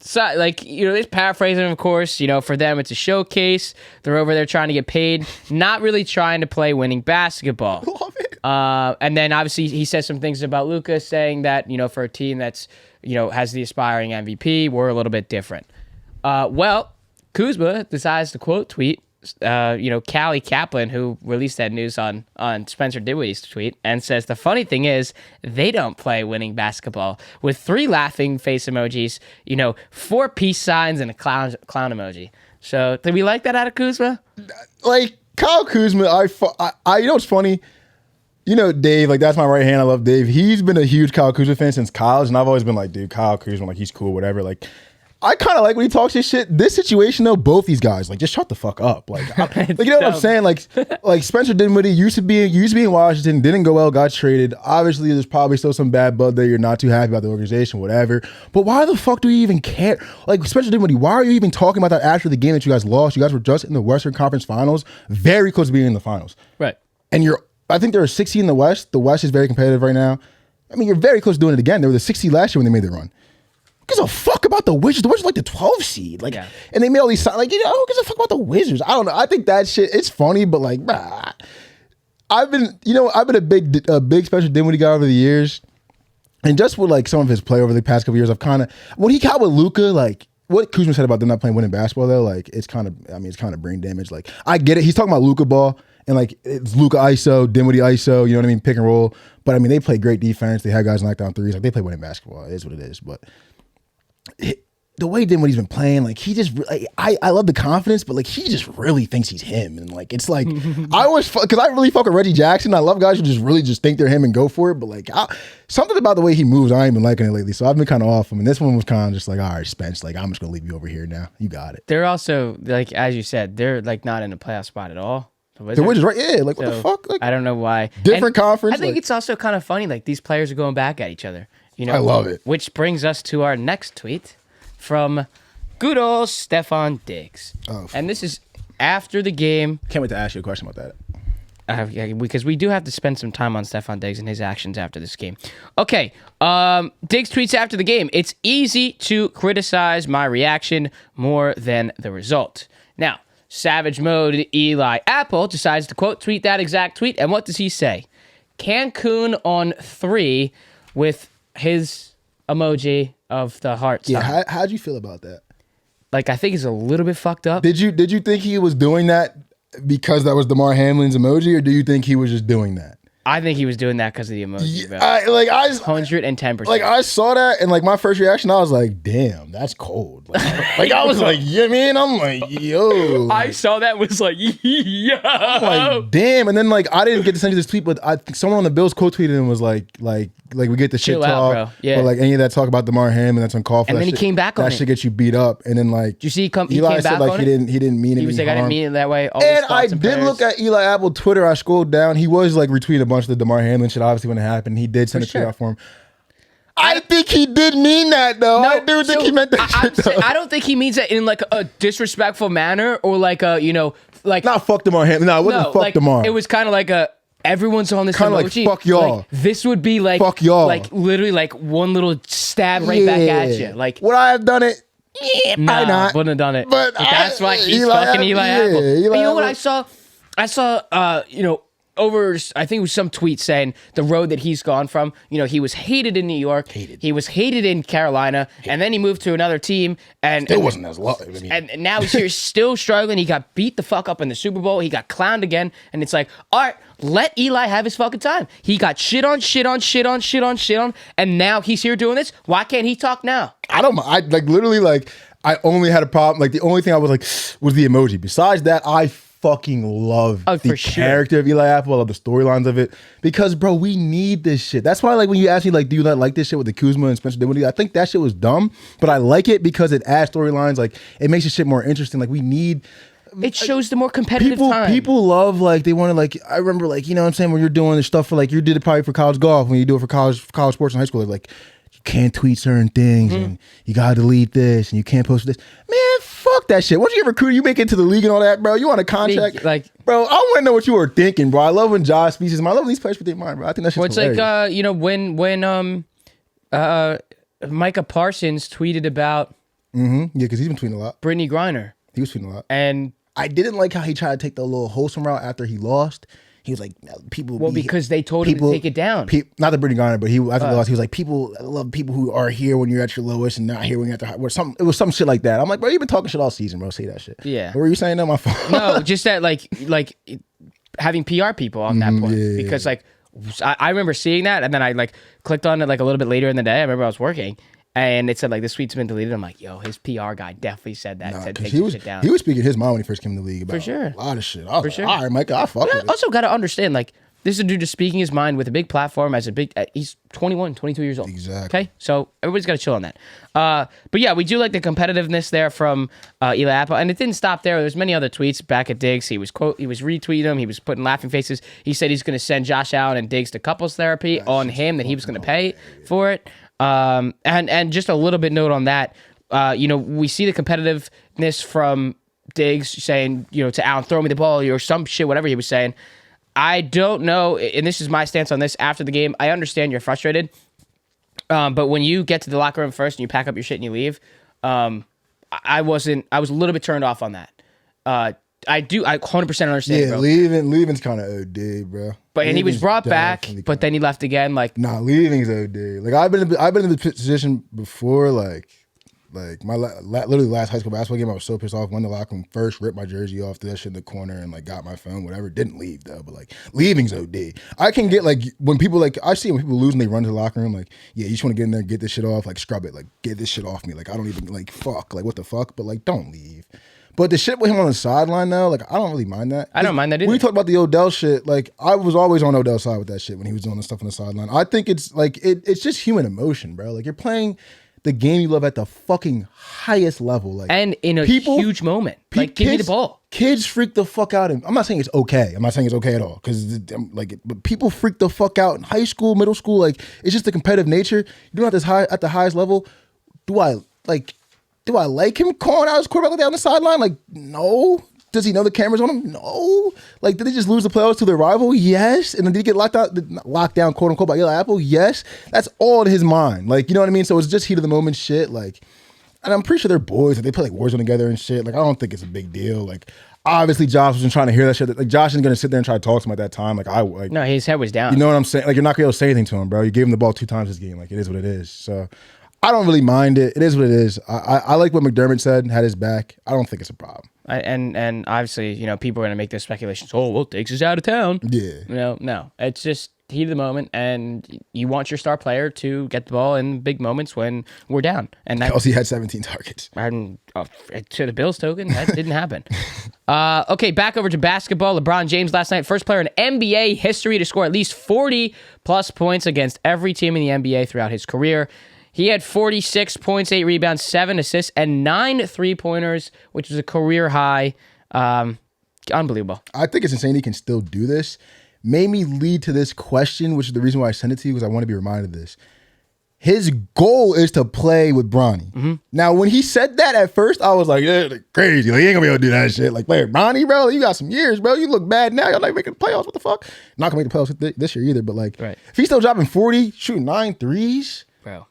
so, it's paraphrasing, of course. For them, it's a showcase. They're over there trying to get paid, not really trying to play winning basketball. Love it. And then, obviously, he says some things about Luka, saying that, for a team that's, has the aspiring MVP, we're a little bit different. Well, Kuzma decides to quote tweet, Callie Kaplan, who released that news on Spencer Dinwiddie's tweet, and says, the funny thing is, they don't play winning basketball, with 3 laughing face emojis, 4 peace signs, and a clown emoji. So, did we like that out of Kuzma? Like, Kyle Kuzma, I what's funny? Dave, like, that's my right hand. I love Dave. He's been a huge Kyle Kuzma fan since college, and I've always been like, dude, Kyle Kuzma, like, he's cool, whatever. Like, I kind of like when he talks his shit. This situation, though, both these guys, like, just shut the fuck up. Like, you know what I'm saying? Like Spencer Dinwiddie used to be in Washington, didn't go well, got traded. Obviously, there's probably still some bad blood there. You're not too happy about the organization, whatever. But why the fuck do you even care? Like, Spencer Dinwiddie, why are you even talking about that after the game that you guys lost? You guys were just in the Western Conference Finals, very close to being in the finals. Right. And I think there are 60 in the West. The West is very competitive right now. I mean, you're very close to doing it again. They were the 60 last year when they made the run. Who gives a fuck about the Wizards? The Wizards are like the 12 seed. Like, and they made all these signs. Like, who gives a fuck about the Wizards? I don't know. I think that shit, it's funny, but like, I've been a big Spencer Dinwiddie guy over the years. And just with like some of his play over the past couple years, I've kind of, when he got with Luka, like, what Kuzma said about them not playing winning basketball, though, like, it's kind of brain damage. Like, I get it. He's talking about Luka ball. And like, it's Luka ISO, Dinwiddie ISO, you know what I mean? Pick and roll. But I mean, they play great defense. They had guys knock down threes. Like, they play winning basketball. It is what it is. But the way Dinwiddie's been playing, like, he just, like, I love the confidence, but like, he just really thinks he's him. And like, it's like, because I really fuck with Reggie Jackson. I love guys who just really just think they're him and go for it. But like, something about the way he moves, I ain't been liking it lately. So I've been kind of off him. And this one was kind of just like, all right, Spence, like, I'm just going to leave you over here now. You got it. They're also, like, as you said, they're like not in a playoff spot at all. The Wizards, right? Yeah, like, what the fuck? Like, I don't know why. Different conference. I think it's also kind of funny, like, these players are going back at each other. I love it. Which brings us to our next tweet from good old Stefan Diggs. Oh, and this is after the game. Can't wait to ask you a question about that. Yeah, because we do have to spend some time on Stefan Diggs and his actions after this game. Okay, Diggs tweets after the game. It's easy to criticize my reaction more than the result. Now, Savage Mode Eli Apple decides to quote tweet that exact tweet. And what does he say? Cancun on 3 with his emoji of the heart sign. Yeah, how'd you feel about that? Like, I think it's a little bit fucked up. Did you think he was doing that because that was DeMar Hamlin's emoji, or do you think he was just doing that? I think he was doing that because of the emoji, bro. I 110%. like I saw that and like my first reaction, I was like, damn, that's cold. Like I was like, you know what I mean? I'm like, yo. Like, I saw that was like, yo. I'm like, damn. And then like I didn't get to send you this tweet, but I think someone on the Bills quote tweeted and was like we get the shit Chill out, talk, bro. Yeah. but like any of that talk about DeMar Hamlin, that's uncalled for. And then he came back on that it. shit gets you beat up, and then like Did you see he came Eli said back like on he it? didn't mean He was any like, I didn't harm. mean it that way. All his And I thoughts and did prayers. look at Eli Apple Twitter. I scrolled down. He was like retweeting a bunch of the DeMar Hamlin shit. Obviously, when it happened, he did send a tweet out for him. I think he did mean that though. I do think he meant that shit though. I don't think he means that in like a disrespectful manner or like a like Not fuck DeMar Hamlin. No, it wasn't fuck like, DeMar. It was kind of like a everyone's on this Kinda like, emoji. fuck y'all. Like, this would be like Fuck y'all. like literally like one little stab right back at you. Like would I have done it? Yeah, nah, probably not. wouldn't have done it. But That's why he's Eli fucking Apple- Eli yeah, Apple. Eli And you know what Apple- I saw over I think it was some tweet saying the road that he's gone from, he was hated in New York, he was hated in Carolina, and then he moved to another team and It wasn't as low. I mean, and now he's here still struggling. He got beat the fuck up in the Super Bowl. He got clowned again. And it's like, all right, let Eli have his fucking time. He got shit on. And now he's here doing this. Why can't he talk now? I don't. I like literally like. I only had a problem. Like the only thing I was like was the emoji. Besides that, I fucking love the for sure. character of Eli Apple. I love the storylines of it because, bro, we need this shit. That's why, like, when you ask me, like, do you not like this shit with the Kuzma and Spencer Dinwiddie? I think that shit was dumb, but I like it because it adds storylines. Like, it makes the shit more interesting. Like, we need. It shows the more competitive time. People love, like, they want to, like, I remember, like, you know what I'm saying, when you're doing this stuff for, like, you did it probably for college golf, when you do it for college sports in high school, like, you can't tweet certain things and you gotta delete this and you can't post this. Man, fuck that shit. Once you get recruited, you make it to the league and all that, bro. You want a contract? Like, bro, I want to know what you were thinking, bro. I love when Josh speaks his mind. I love when these players speak their mind, bro. I think that's well, it's hilarious. like, when Micah Parsons tweeted about Yeah, because he's been tweeting a lot. Brittany Griner. He was tweeting a lot. And I didn't like how he tried to take the little wholesome route after he lost. He was like, people. because they told him to take it down. Not the Brittany Griner, but after he lost, he was like, people I love people who are here when you're at your lowest and not here when you're at the high. It was some shit like that. I'm like, bro, you've been talking shit all season, bro. Say that shit. Yeah. What were you saying? No, my fault. No, just that like having PR people on that point. yeah. Because like I remember seeing that and then I like clicked on it like a little bit later in the day. I remember I was working and it said like this tweet's been deleted. I'm like, yo, his PR guy definitely said that. Said take this shit down. He was speaking his mind when he first came to the league about For sure. a lot of shit. I was like, sure. all right, Micah, I fuck with it. Also got to understand like this is a dude just speaking his mind with a big platform as a big he's 21, 22 years old. Exactly. Okay? So everybody's got to chill on that. But yeah, we do like the competitiveness there from Eli Apple. And it didn't stop there. There's many other tweets back at Diggs. He was retweeting him. He was putting laughing faces. He said he's going to send Josh Allen and Diggs to couples therapy on him, that he was going to pay for it. And just a little bit note on that. We see the competitiveness from Diggs saying, to Allen, throw me the ball or some shit, whatever he was saying. I don't know, and this is my stance on this after the game. I understand you're frustrated, but when you get to the locker room first and you pack up your shit and you leave, I was a little bit turned off on that. I 100% understand, Yeah, bro. leaving's kind of OD, bro. And he was Leaving's brought back, definitely but then he left again. Like, Nah, leaving's OD. Like I've been in the position before, like my literally last high school basketball game, I was so pissed off. Went to the locker room first, ripped my jersey off, threw that shit in the corner, and like got my phone, whatever. Didn't leave though, but like leaving's OD. I can get like when people like I see when people lose and they run to the locker room, like yeah, you just want to get in there, get this shit off, like scrub it, like get this shit off me. Like I don't even like fuck, like what the fuck, but like don't leave. But the shit with him on the sideline now, like I don't really mind that. I don't mind that either. When we talk about the Odell shit, like I was always on Odell's side with that shit when he was doing the stuff on the sideline. I think it's like it's just human emotion, bro. Like you're playing the game you love at the fucking highest level, like and in a huge moment, like give me the ball. Kids freak the fuck out, and I'm not saying it's okay. I'm not saying it's okay at all, because like, but people freak the fuck out in high school, middle school. Like it's just the competitive nature. You're doing at the highest level. Do I like him calling out his quarterback down the sideline? Like no. Does he know the cameras on him? No. Like, did they just lose the playoffs to their rival? Yes. And then did he get locked down, quote unquote, by Eli Apple? Yes. That's all in his mind. Like, you know what I mean? So it's just heat of the moment shit. Like, and I'm pretty sure they're boys. Like, they play like Warzone together and shit. Like, I don't think it's a big deal. Like, obviously Josh wasn't trying to hear that shit. Like, Josh isn't gonna sit there and try to talk to him at that time. No, his head was down. You know what I'm saying? Like, you're not gonna be able to say anything to him, bro. You gave him the ball 2 times this game. Like, it is what it is. So I don't really mind it. It is what it is. I like what McDermott said, had his back. I don't think it's a problem. And obviously, people are gonna make their speculations. Oh, well, Diggs is out of town. Yeah. No, it's just heat of the moment, and you want your star player to get the ball in big moments when we're down. And that, Kelsey had 17 targets. and to the Bills token, that didn't happen. Okay, back over to basketball. LeBron James last night, first player in NBA history to score at least 40 plus points against every team in the NBA throughout his career. He had 46 points, 8 rebounds, 7 assists, and 9 3-pointers, which was a career high. Unbelievable. I think it's insane he can still do this. Made me lead to this question, which is the reason why I sent it to you, because I want to be reminded of this. His goal is to play with Bronny. Now, when he said that at first, I was like, yeah, crazy. Like, he ain't gonna be able to do that shit. Like, play with Bronny, bro. You got some years, bro. You look bad now. Y'all not making the playoffs. What the fuck? Not gonna make the playoffs this year either, but like, Right. if he's still dropping 40, shooting 9 threes, Bro.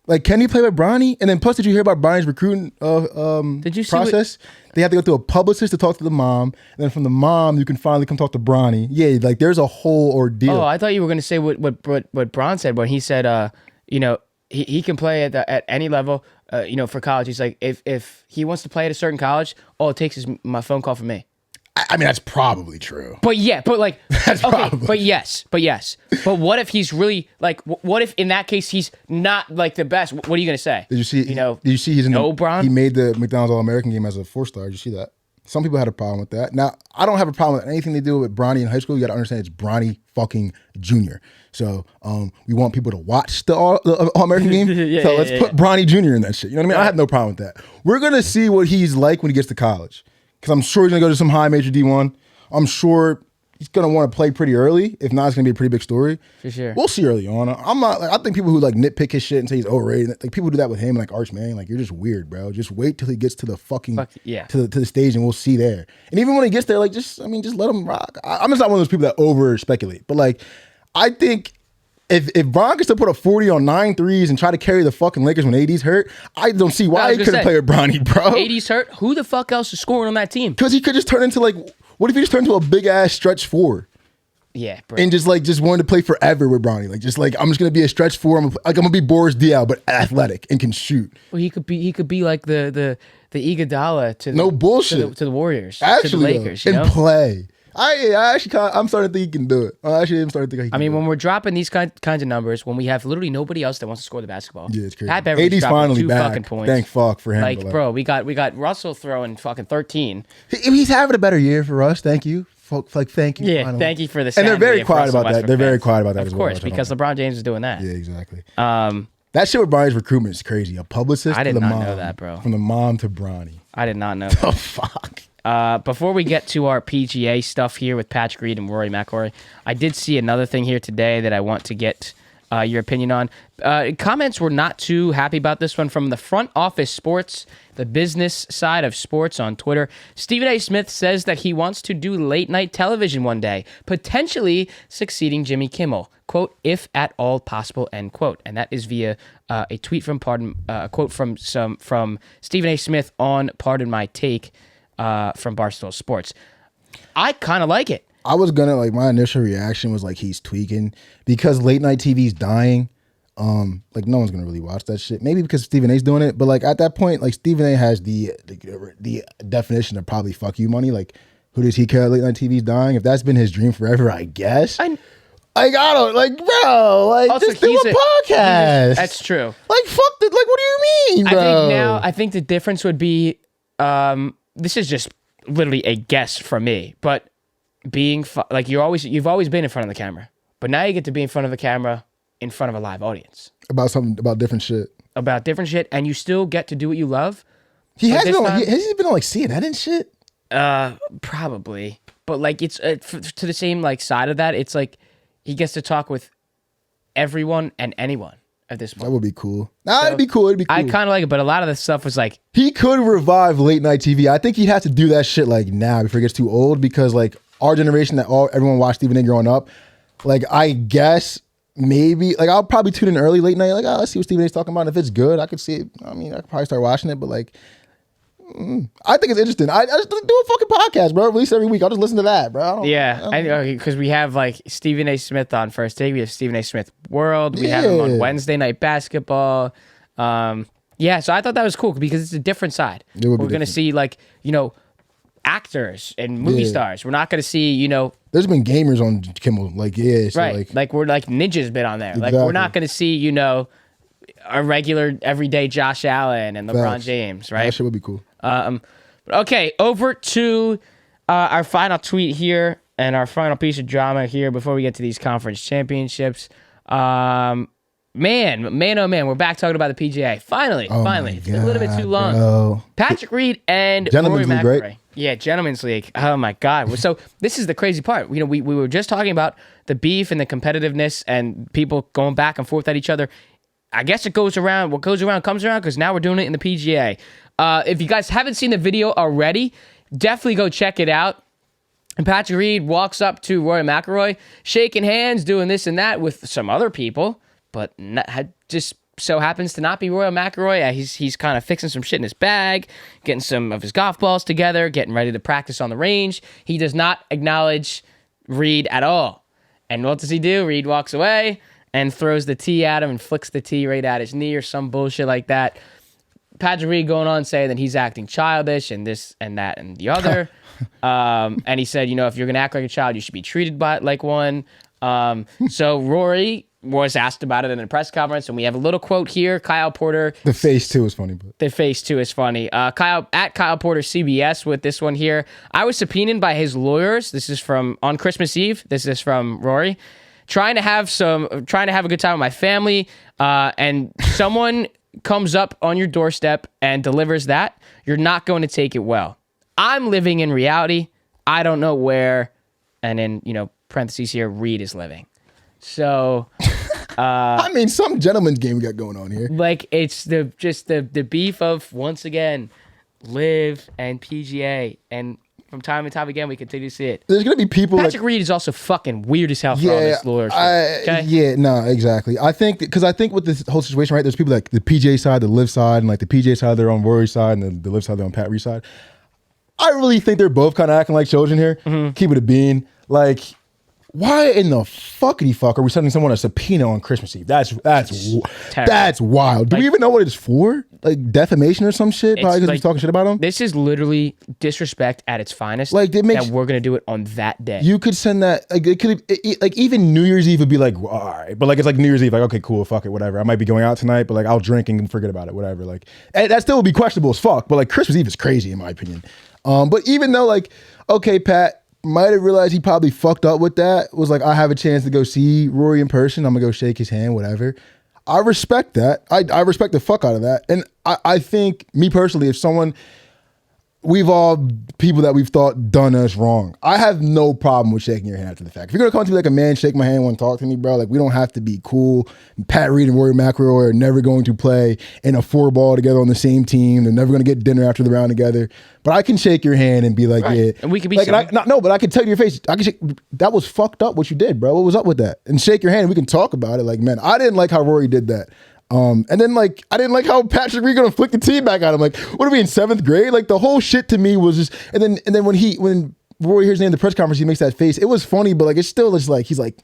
like, can he play with Bronny? And then plus, did you hear about Bronny's recruiting Did you see process? They have to go through a publicist to talk to the mom, and then from the mom, you can finally come talk to Bronny. Yeah, like there's a whole ordeal. Oh, I thought you were going to say what Bron said when he said, he can play at any level, for college. He's like, if he wants to play at a certain college, all it takes is my phone call from me. I mean, that's probably true. But yeah, but like, That's okay, probably- but yes. But what if he's really like, what if in that case he's not like the best? What are you going to say? Did you see? Did you see he's in no Bron? He made the McDonald's All-American game as a 4-star. Did you see that? Some people had a problem with that. Now, I don't have a problem with anything they do with Bronny in high school. You got to understand it's Bronny fucking Jr. So we want people to watch the All-American game. So let's put Bronny Jr. in that shit. You know what I mean? I have no problem with that. We're going to see what he's like when he gets to college. Because I'm sure he's going to go to some high major D1. I'm sure he's going to want to play pretty early. If not, it's going to be a pretty big story. For sure. We'll see early on. I'm not like, I think people who like nitpick his shit and say he's overrated, like people do that with him, like Arch Manning, like you're just weird, bro. Just wait till he gets to the fucking to the stage and we'll see there. And even when he gets there, like just let him rock. I'm just not one of those people that over speculate. But like I think if Bron gets to put a 40 on 9 threes and try to carry the fucking Lakers when AD's hurt, I don't see why he couldn't play with Bronny, bro. AD's hurt. Who the fuck else is scoring on that team? Because he could just turn into like, what if he just turned into a big ass stretch 4? Yeah, bro. And just wanted to play forever with Bronny. Like I'm just gonna be a stretch 4. I'm gonna be Boris Diaw, but athletic and can shoot. Well, he could be like the Iguodala to No bullshit. to the Warriors, Actually, to the Lakers, and play. I'm starting to think he can do it. I actually am starting to think he can. I mean, do when we're dropping these kinds of numbers, when we have literally nobody else that wants to score the basketball. Yeah, it's crazy. Pat Beverly's AD's dropping finally 2 back. fucking points. Thank fuck for him. Like, bro, we got Russell throwing fucking 13. He's having a better year for us. Thank you. Thank you. Yeah, finally. thank you for the. And they're very sanity of quiet Russell about that. Westbrook They're very fans. quiet about that Of as well. course, because LeBron James is doing that. Yeah, exactly. Um, That shit with Bronny's recruitment is crazy. A publicist. I did to the not mom, know that, bro. From the mom to Bronny. I did not know. Oh fuck. Before we get to our PGA stuff here with Patrick Reed and Rory McIlroy, I did see another thing here today that I want to get your opinion on. Comments were not too happy about this one from the Front Office Sports, the business side of sports on Twitter. Stephen A. Smith says that he wants to do late night television one day, potentially succeeding Jimmy Kimmel. Quote, if at all possible, end quote. And that is via a tweet from a quote from Stephen A. Smith on Pardon My Take from Barstool Sports. I kind of like it. I was gonna my initial reaction was like he's tweaking because late night TV's dying. Like no one's gonna really watch that shit. Maybe because Stephen A's doing it, but like at that point, like Stephen A has the definition of probably fuck you money. Like who does he care? Late night TV's dying. If that's been his dream forever, I guess. I don't bro. Like Also, just do a podcast. That's true. Like fuck the. Like what do you mean, bro? I think the difference would be. This is just literally a guess from me, but being you've always been in front of the camera, but now you get to be in front of the camera in front of a live audience about different shit, and you still get to do what you love. Has he been on like CNN and shit? Probably, but like it's to the same like side of that. It's like he gets to talk with everyone and anyone at this point. That would be cool. It'd be cool. I kind of like it, but a lot of the stuff was like he could revive late night TV. I think he'd have to do that shit like now before it gets too old because like our generation everyone watched Stephen A growing up. Like I guess maybe like I'll probably tune in early late night. Like let's see what Stephen A's talking about. And if it's good, I could see it. I mean, I could probably start watching it. But like, I think it's interesting. I just do a fucking podcast, bro. Release every week. I'll just listen to that, bro. I know because we have like Stephen A. Smith on First Take. We have Stephen A. Smith World. We have him on Wednesday Night Basketball. So I thought that was cool because it's a different side. We're going to see like, actors and movie Yeah. stars. We're not going to see, you know, There's been gamers on Kimmel, like so right? Like we're like Ninja's been on there. Like Exactly. we're not going to see, you know, a regular everyday Josh Allen and LeBron Facts. James, that right? shit would be cool. Okay, over to our final tweet here and our final piece of drama here before we get to these conference championships. Man, oh man, we're back talking about the PGA. Finally. It's been a little bit too long. Bro. Patrick Reed and Gentlemen's Rory League, McIlroy. right? Yeah, Gentlemen's League. Oh my God. So this is the crazy part. You know, we were just talking about the beef and the competitiveness and people going back and forth at each other. I guess it goes around. What goes around comes around because now we're doing it in the PGA. If you guys haven't seen the video already, definitely go check it out. And Patrick Reed walks up to Rory McIlroy, shaking hands, doing this and that with some other people, but just so happens to not be Rory McIlroy. He's kind of fixing some shit in his bag, getting some of his golf balls together, getting ready to practice on the range. He does not acknowledge Reed at all. And what does he do? Reed walks away and throws the tee at him and flicks the tee right at his knee or some bullshit like that. Patrick Reed going on saying that he's acting childish and this and that and the other. And he said, you know, if you're going to act like a child, you should be treated like one. So Rory was asked about it in a press conference, and we have a little quote here. Kyle Porter. The face too is funny, but The face too is funny. Kyle Porter CBS with this one here. I was subpoenaed by his lawyers. This is from on Christmas Eve. This is from Rory. Trying to have a good time with my family, and someone comes up on your doorstep and delivers that, you're not going to take it well. I'm living in reality. I don't know where, and in, you know, parentheses here, Reed is living. So, I mean, some gentleman's game we got going on here. like, it's the beef of, once again, Live and PGA, and from time and time again, we continue to see it. There's gonna be people Patrick Reed is also fucking weird as hell for all this lure shit. Okay? Yeah, no, exactly. I think with this whole situation, right? There's people like the PGA side, the Live side, and like the PGA side, they're on Rory side, and the Live side, they're on Pat Reed side. I really think they're both kind of acting like children here. Mm-hmm. Keep it a bean. Like, why in the fuckity fuck are we sending someone a subpoena on Christmas Eve? That's wild. Do we even know what it's for? Like defamation or some shit? Probably because like- he's talking shit about him. This is literally disrespect at its finest. Like, it makes- that we're gonna do it on that day. You could send that, like, like even New Year's Eve would be like, well, all right, but like it's like New Year's Eve, like, okay, cool, fuck it, whatever. I might be going out tonight, but like I'll drink and forget about it, whatever. Like, and that still would be questionable as fuck. But like Christmas Eve is crazy in my opinion. But even though like, okay, Pat might have realized he probably fucked up with that. Was like, I have a chance to go see Rory in person. I'm gonna go shake his hand, whatever. I respect that. I respect the fuck out of that. And I think, me personally, if someone, we've all people that we've thought done us wrong, I have no problem with shaking your hand after the fact. If you're gonna come to me like a man, shake my hand, want to talk to me, bro, like we don't have to be cool. Pat Reed and Rory McIlroy are never going to play in a 4-ball together on the same team. They're never gonna get dinner after the round together. But I can shake your hand and be like, Right. yeah, And we can be like, silly. but I can tell you to your face, I can shake, that was fucked up what you did, bro. What was up with that? And shake your hand. And we can talk about it. Like, man, I didn't like how Rory did that. And then like I didn't like how Patrick Reed gonna flick the tee back at him. Like, what are we in 7th grade? Like the whole shit to me was just. And then when Rory hears his name in the press conference, he makes that face. It was funny, but like it's still just like he's like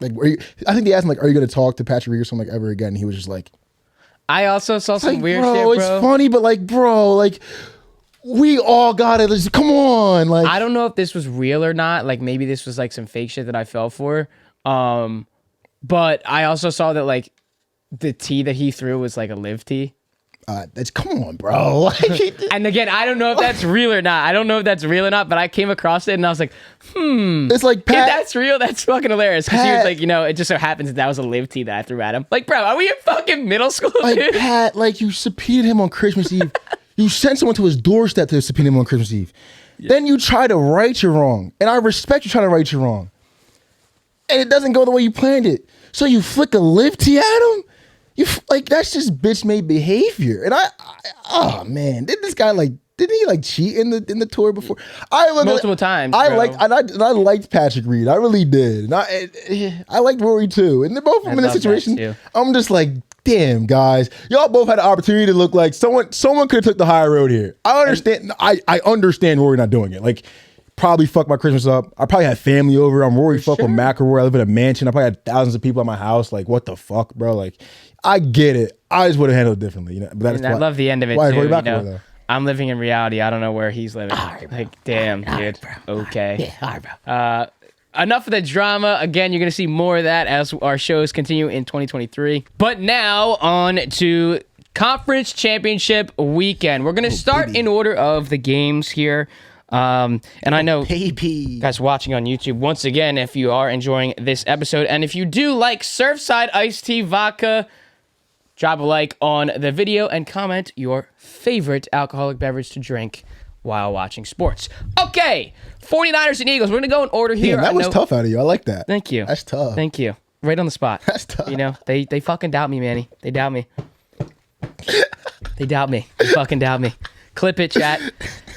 I think they asked him like, are you gonna talk to Patrick Reed or something like ever again? And he was just like, I also saw some like, weird bro, shit, bro. it's funny, but like, bro, like we all got it. Just, come on, like I don't know if this was real or not. Like maybe this was like some fake shit that I fell for. But I also saw that like the tee that he threw was like a live tee. that's come on, bro. Like, And again, I don't know if that's real or not. But I came across it and I was like, it's like if Pat. that's real, that's fucking hilarious. Because he was Pat- like, you know, it just so happens that was a live tee that I threw at him. Like, bro, are we in fucking middle school, Like, dude? Pat, like you subpoenaed him on Christmas Eve. You sent someone to his doorstep to subpoena him on Christmas Eve. Then you try to right your wrong. And I respect you trying to right your wrong. And it doesn't go the way you planned it. So you flick a live tee at him? Like, that's just bitch made behavior. And oh man, didn't he like cheat in the tour before? Multiple times, I bro. I liked Patrick Reed. I really did. And I liked Rory too. And they're both of them in this love that situation. too. I'm just like, damn, guys, y'all both had the opportunity to look like someone could have took the higher road here. I understand. I understand Rory not doing it. Like, probably fucked my Christmas up. I probably had family over. I'm Rory fuck with McIlroy. I live in a mansion. I probably had thousands of people at my house. Like, what the fuck, bro? Like, I get it. I just would have handled it differently. You know, but that's And I love the end of it why too. Rory You McIlroy, know? though? I'm living in reality. I don't know where he's living. Like, damn, dude. Okay. Yeah, all right, bro. Enough of the drama. Again, you're going to see more of that as our shows continue in 2023. But now on to Conference Championship Weekend. We're going to start in order of the games here. And I know guys watching on YouTube, once again, if you are enjoying this episode, and if you do like Surfside Iced Tea Vodka, drop a like on the video and comment your favorite alcoholic beverage to drink while watching sports. Okay, 49ers and Eagles. We're going to go in order here. Damn, that was tough out of you. I like that. Thank you. That's tough. Thank you. Right on the spot. That's tough. You know, they fucking doubt me, Manny. They doubt me. They doubt me. They fucking doubt me. Clip it, chat.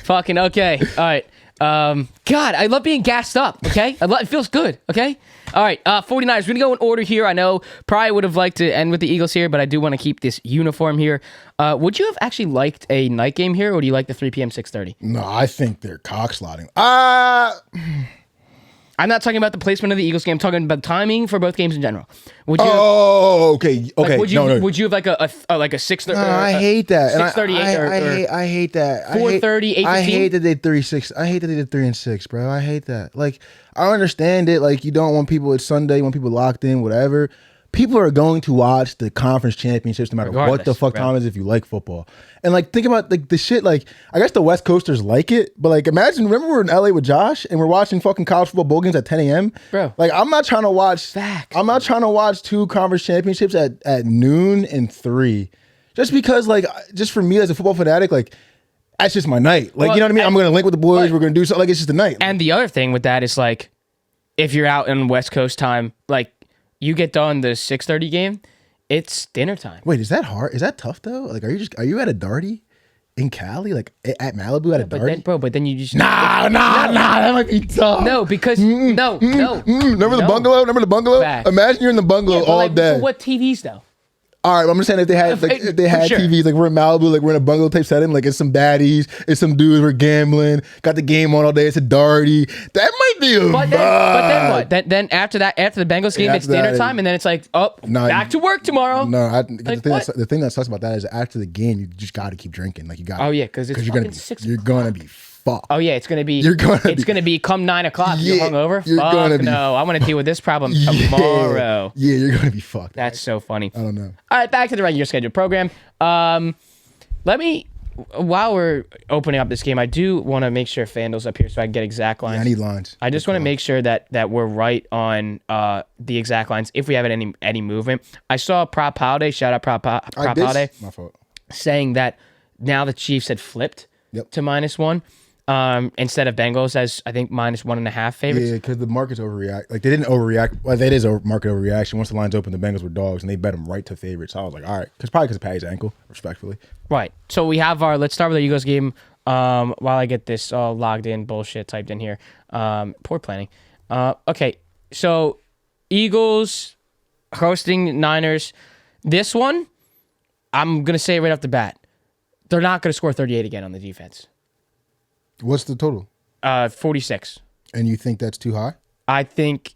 Fucking okay. All right. God, I love being gassed up, okay? It feels good, okay? All right, 49ers, we're going to go in order here. I know probably would have liked to end with the Eagles here, but I do want to keep this uniform here. Would you have actually liked a night game here, or do you like the 3 p.m., 6:30? No, I think they're cockslotting. I'm not talking about the placement of the Eagles game. I'm talking about timing for both games in general. Would you okay. like, would you no. would you have like a 6:30? No, I hate that. 6:38 I hate that. 4:30, 8:15? I hate that they 3-6. I hate that they did 3 and 6, bro. I hate that. Like, I understand it. Like, you don't want people. It's Sunday. You want people locked in. Whatever. People are going to watch the conference championships no matter what the fuck time it is if you like football. And like, think about like the shit. Like, I guess the West Coasters like it, but like, imagine. Remember, we're in LA with Josh and we're watching fucking college football bowl games at 10 a.m. Bro, like, I'm not trying to watch. Facts. I'm not trying to watch 2 conference championships at noon and 3, just because like, just for me as a football fanatic, like, that's just my night. Like, well, you know what I mean? I'm gonna link with the boys. We're gonna do something. Like, it's just a night. And the other thing with that is like, if you're out in West Coast time, like you get done the 6:30 game, it's dinner time. Wait, is that hard? Is that tough though? Like, are you at a Darty in Cali? Like at Malibu at a Darty? But then you just Nah, that might be tough. No, because no. Remember the bungalow? Remember the bungalow? Facts. Imagine you're in the bungalow Yeah, but all like, day. what TVs though? All right, I'm just saying if they had Sure. TVs, like we're in Malibu, like we're in a bungalow type setting, like it's some baddies, it's some dudes, we're gambling, got the game on all day, it's a Darty. That might be a But then what? Then after that, after the Bengals game, Yeah, it's after that, dinner time, and then it's like, back to work tomorrow. No, Like, the thing that sucks about that is after the game, you just got to keep drinking. Like you got. Oh yeah, because it's you're fucking gonna be, 6 you're gonna be fucked. Oh yeah, it's gonna be. It's gonna be come 9 o'clock. Yeah, You're hungover. you're Fuck gonna be- no, I want to deal with this problem tomorrow. Yeah, you're gonna be fucked. That's so funny. I don't know. All right, back to the regular scheduled program. Let me, while we're opening up this game, I do want to make sure FanDuel's up here so I can get exact lines. Yeah, I need lines. I just want to make sure that we're right on the exact lines if we have any movement. I saw Prop Holiday, shout out Prop Holiday, My fault. saying that now the Chiefs had flipped to -1 instead of Bengals as I think -1.5 favorites. Yeah, because the market's overreact. Like they didn't overreact. Well, that is a market overreaction. Once the lines opened, the Bengals were dogs, and they bet them right to favorites. So I was like, all right, because of Patty's ankle, respectfully. Right. So we have let's start with the Eagles game while I get this all logged in bullshit typed in here. Poor planning. Okay. So Eagles hosting Niners. This one, I'm going to say right off the bat, they're not going to score 38 again on the defense. What's the total? 46. And you think that's too high? I think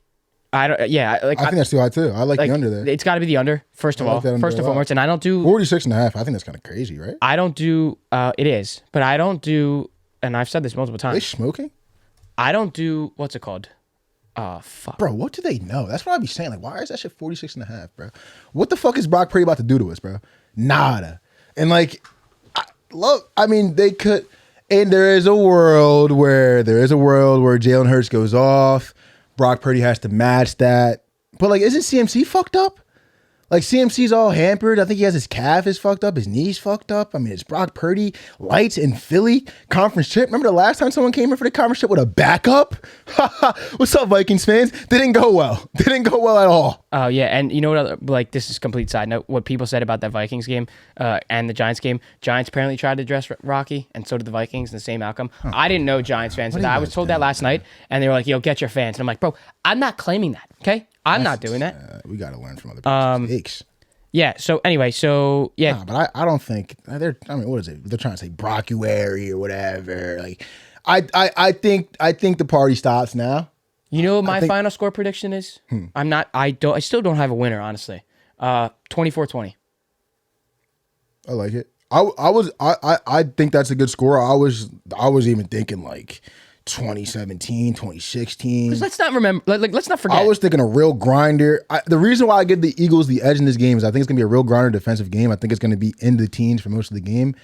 I don't. Yeah, I think that's too high too. I like the under there. It's got to be the under first of all, that under first a and lot. foremost. And I don't do 46.5. I think that's kind of crazy, right? I don't do. It is, but I don't do. And I've said this multiple Are they times. smoking? I don't do. What's it called? Fuck. Bro, what do they know? That's what I be saying. Like, why is that shit 46.5, bro? What the fuck is Brock Purdy about to do to us, bro? Nada. And like, look, I mean, they could. And there is a world where Jalen Hurts goes off. Brock Purdy has to match that. But like, isn't CMC fucked up? Like CMC's all hampered. I think he has his calf is fucked up. His knee's fucked up. I mean, it's Brock Purdy, lights in Philly, conference chip. Remember the last time someone came in for the conference chip with a backup? What's up, Vikings fans? Didn't go well. Didn't go well at all. Oh yeah, and you know what? Like this is complete side note. What people said about that Vikings game and the Giants game. Giants apparently tried to dress Rocky, and so did the Vikings. And the same outcome. I didn't know Giants fans did that. I was told that last night, and they were like, "Yo, get your fans." And I'm like, "Bro, I'm not claiming that. Okay, I'm not doing that." We got to learn from other people's mistakes. Yeah. So anyway, yeah. Nah, but I don't think they're. I mean, what is it? They're trying to say Brockuary or whatever. Like, I think the party stops now. You know what my final score prediction is? I still don't have a winner, honestly. 24-20. I like it. I think that's a good score. I was even thinking like 2017, 2016. Because let's not remember, let's not forget. I was thinking a real grinder. The reason why I give the Eagles the edge in this game is I think it's going to be a real grinder defensive game. I think it's going to be in the teens for most of the game.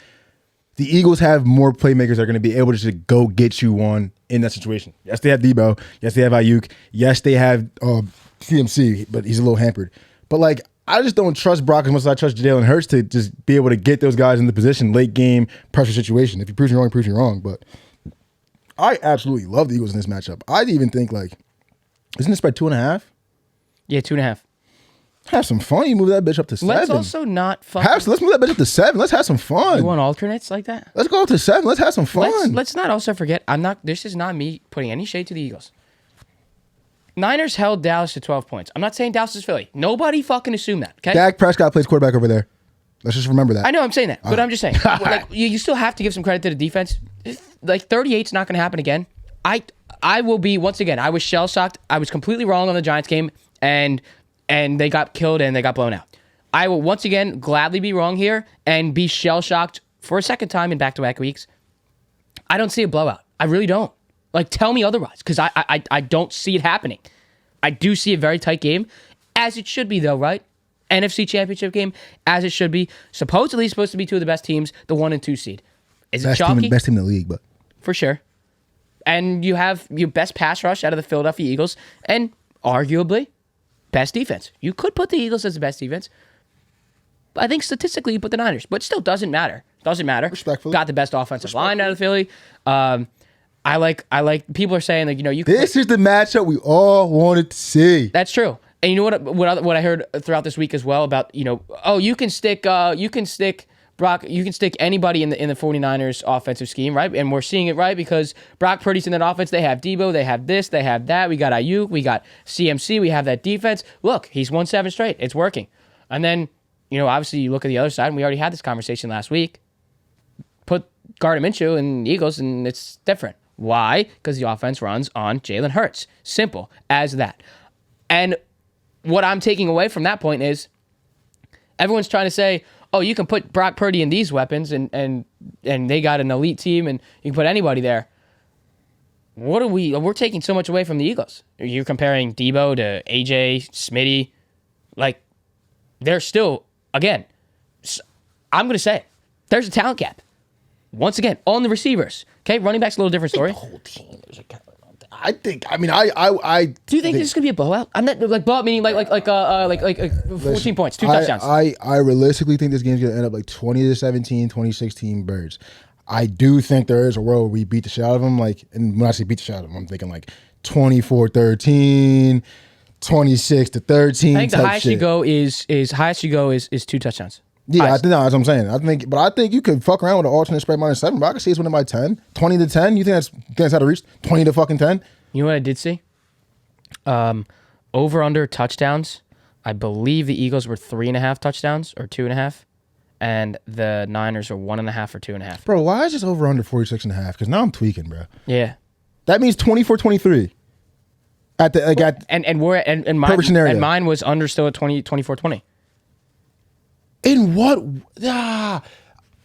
The Eagles have more playmakers that are going to be able to just go get you one in that situation. Yes, they have Debo. Yes, they have Ayuk. Yes, they have CMC, but he's a little hampered. But like, I just don't trust Brock as much as I trust Jalen Hurts to just be able to get those guys in the position, late game, pressure situation. If he proves you wrong, he proves you wrong. But I absolutely love the Eagles in this matchup. I'd even think like, isn't this by 2.5? Yeah, 2.5. Have some fun. You move that bitch up to 7. Let's also not fucking... Let's move that bitch up to 7. Let's have some fun. You want alternates like that? Let's go up to 7. Let's have some fun. Let's not also forget, this is not me putting any shade to the Eagles. Niners held Dallas to 12 points. I'm not saying Dallas is Philly. Nobody fucking assume that, okay? Dak Prescott plays quarterback over there. Let's just remember that. I know I'm saying that, but I'm just saying. Like, you still have to give some credit to the defense. Like, 38's not going to happen again. I will be, once again, I was shell-shocked. I was completely wrong on the Giants game, and they got killed and they got blown out. I will, once again, gladly be wrong here and be shell-shocked for a second time in back-to-back weeks. I don't see a blowout. I really don't. Like, tell me otherwise, because I don't see it happening. I do see a very tight game, as it should be, though, right? NFC Championship game, as it should be. Supposedly supposed to be two of the best teams, the 1 and 2 seed. Is it chalky? Best team in the league, but for sure. And you have your best pass rush out of the Philadelphia Eagles, and arguably best defense. You could put the Eagles as the best defense. I think statistically you put the Niners, but still doesn't matter. Doesn't matter. Respectfully. Got the best offensive line out of Philly. I like. People are saying like, you. This is the matchup we all wanted to see. That's true. And you know what I heard throughout this week as well about, you can stick Brock, you can stick anybody in the 49ers offensive scheme, right? And we're seeing it, right? Because Brock Purdy's in that offense. They have Debo, they have this, they have that. We got Ayuk, we got CMC, we have that defense. Look, he's won 7 straight. It's working. And then, obviously you look at the other side, and we already had this conversation last week. Put Gardner Minshew in the Eagles, and it's different. Why? Because the offense runs on Jalen Hurts. Simple as that. And what I'm taking away from that point is everyone's trying to say, oh, you can put Brock Purdy in these weapons and they got an elite team and you can put anybody there. We're taking so much away from the Eagles. You're comparing Debo to AJ, Smitty. Like, they're still, again, I'm going to say it. There's a talent gap. Once again, on the receivers. Okay, running back's a little different story. The whole team is a I do you think this is gonna be a blowout? I'm not like blowout meaning like 14 points, 2 touchdowns. I realistically think this game's gonna end up like 20-17, 2016 Birds. I do think there is a world where we beat the shit out of them. Like, and when I say beat the shit out of them, I'm thinking like 24-13, 26-13. I think the highest you go is 2 touchdowns. Yeah, I think that's what I'm saying. I think you could fuck around with an alternate spread -7, but I could see it's winning by 10, 20-10. You think that's how to reach 20-10? You know what I did see? Over under touchdowns. I believe the Eagles were 3.5 touchdowns or 2.5, and the Niners are 1.5 or 2.5. Bro, why is this over under 46.5? Because now I'm tweaking, bro. Yeah, that means 24-23. And mine was under still at 24-20. In what? I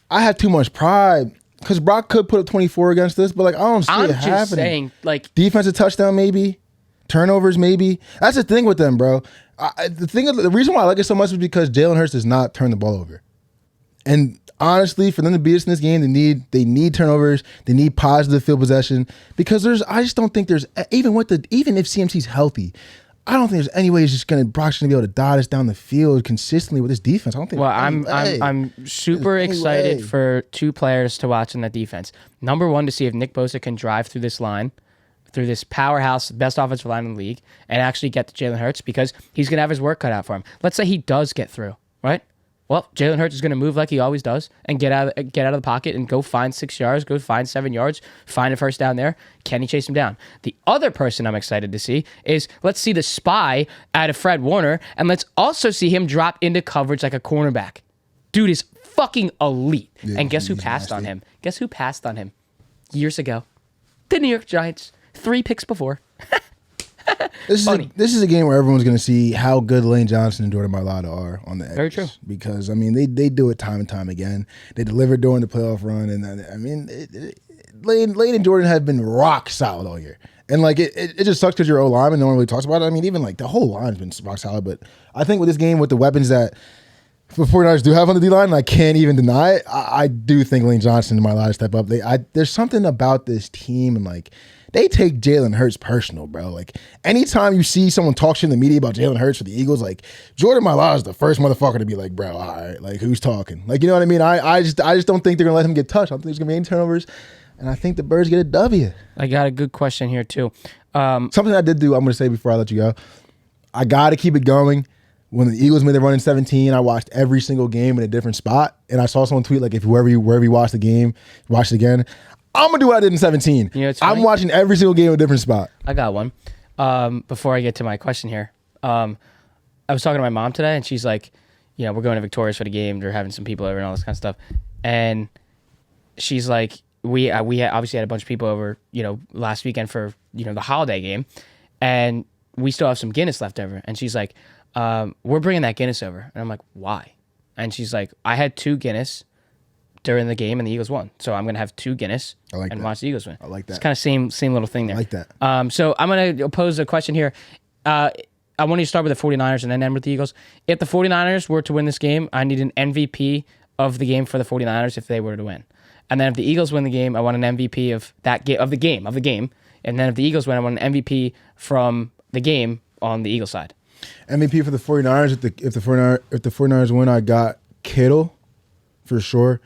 have too much pride because Brock could put up 24 against this, but like I don't see it happening. I'm just saying, like, defensive touchdown maybe, turnovers maybe. That's the thing with them, bro. The reason why I like it so much is because Jalen Hurts does not turn the ball over, and honestly, for them to beat us in this game, they need turnovers, they need positive field possession because I just don't think there's even if CMC's healthy. I don't think there's any way Brock's gonna be able to dot us down the field consistently with this defense. I don't think. Well, I'm super excited for 2 players to watch in that defense. Number 1, to see if Nick Bosa can drive through this line, through this powerhouse, best offensive line in the league, and actually get to Jalen Hurts because he's gonna have his work cut out for him. Let's say he does get through, right? Well, Jalen Hurts is going to move like he always does and get out of the pocket and go find 6 yards, go find 7 yards, find a first down there. Can he chase him down? The other person I'm excited to see is let's see the spy out of Fred Warner, and let's also see him drop into coverage like a cornerback. Dude is fucking elite. Yeah, and guess who passed on him? Guess who passed on him years ago? The New York Giants. 3 picks before. This is a game where everyone's going to see how good Lane Johnson and Jordan Mailata are on the edges. Very true. Because, I mean, they do it time and time again. They delivered during the playoff run. And, I mean, Lane and Jordan have been rock solid all year. And, like, it just sucks because your O-lineman, no one really talks about it. I mean, even, like, the whole line's been rock solid. But I think with this game, with the weapons that the 49ers do have on the D-line, and I can't even deny it, I do think Lane Johnson and Mailata step up. There's something about this team, and, like, they take Jalen Hurts personal, bro. Like, anytime you see someone talk shit in the media about Jalen Hurts for the Eagles, like, Jordan Mailata is the first motherfucker to be like, bro, all right, like, who's talking? Like, you know what I mean? I just don't think they're going to let him get touched. I don't think there's going to be any turnovers. And I think the Birds get a W. I got a good question here, too. Something I did do, I'm going to say before I let you go. I got to keep it going. When the Eagles made the run in 17, I watched every single game in a different spot. And I saw someone tweet, like, if wherever you watch the game, watch it again. I'm going to do what I did in 17. You know, it's funny. I'm watching every single game in a different spot. I got one. Before I get to my question here, I was talking to my mom today, and she's like, you know, we're going to Victoria's for the game. They're having some people over and all this kind of stuff. And she's like, we obviously had a bunch of people over, you know, last weekend for, you know, the holiday game. And we still have some Guinness left over. And she's like, we're bringing that Guinness over. And I'm like, why? And she's like, I had 2 Guinness during the game and the Eagles won. So I'm going to have 2 Guinness and watch the Eagles win. I like that. It's kind of same little thing there. I like that. So I'm going to pose a question here. I want you to start with the 49ers and then end with the Eagles. If the 49ers were to win this game, I need an MVP of the game for the 49ers if they were to win. And then if the Eagles win the game, I want an MVP of that game of the game. And then if the Eagles win, I want an MVP from the game on the Eagles side. MVP for the 49ers. If the 49ers win, I got Kittle for sure.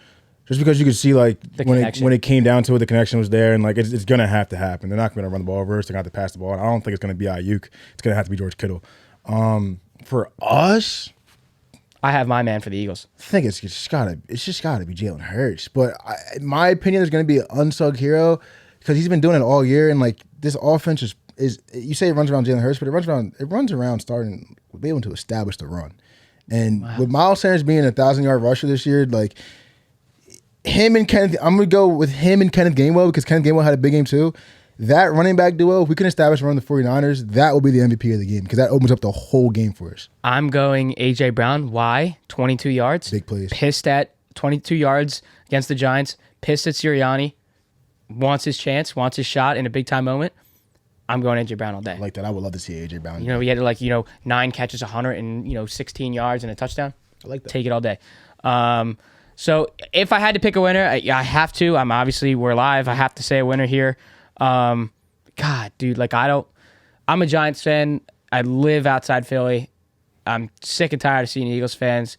Just because you could see, like, when it came down to it, the connection was there, and, like, it's going to have to happen. They're not going to run the ball over us. They're going to have to pass the ball. And I don't think it's going to be Ayuk. It's going to have to be George Kittle. For us, I have my man for the Eagles. I think it's just gotta be Jalen Hurts. But in my opinion, there's going to be an unsung hero because he's been doing it all year, and, like, this offense is you say it runs around Jalen Hurts, but it runs around starting being able to establish the run. And with Miles Sanders being a 1,000-yard rusher this year, like, him and Kenneth, I'm going to go with him and Kenneth Gainwell because Kenneth Gainwell had a big game too. That running back duo, if we can establish around the 49ers, that will be the MVP of the game because that opens up the whole game for us. I'm going A.J. Brown. Why? 22 yards. Big plays. Pissed at 22 yards against the Giants. Pissed at Sirianni. Wants his chance, wants his shot in a big-time moment. I'm going A.J. Brown all day. I like that. I would love to see A.J. Brown. You know, he had, like, 9 catches, 116 yards, and a touchdown. I like that. Take it all day. So if I had to pick a winner, I have to. We're live. I have to say a winner here. God, dude, like, I'm a Giants fan. I live outside Philly. I'm sick and tired of seeing Eagles fans.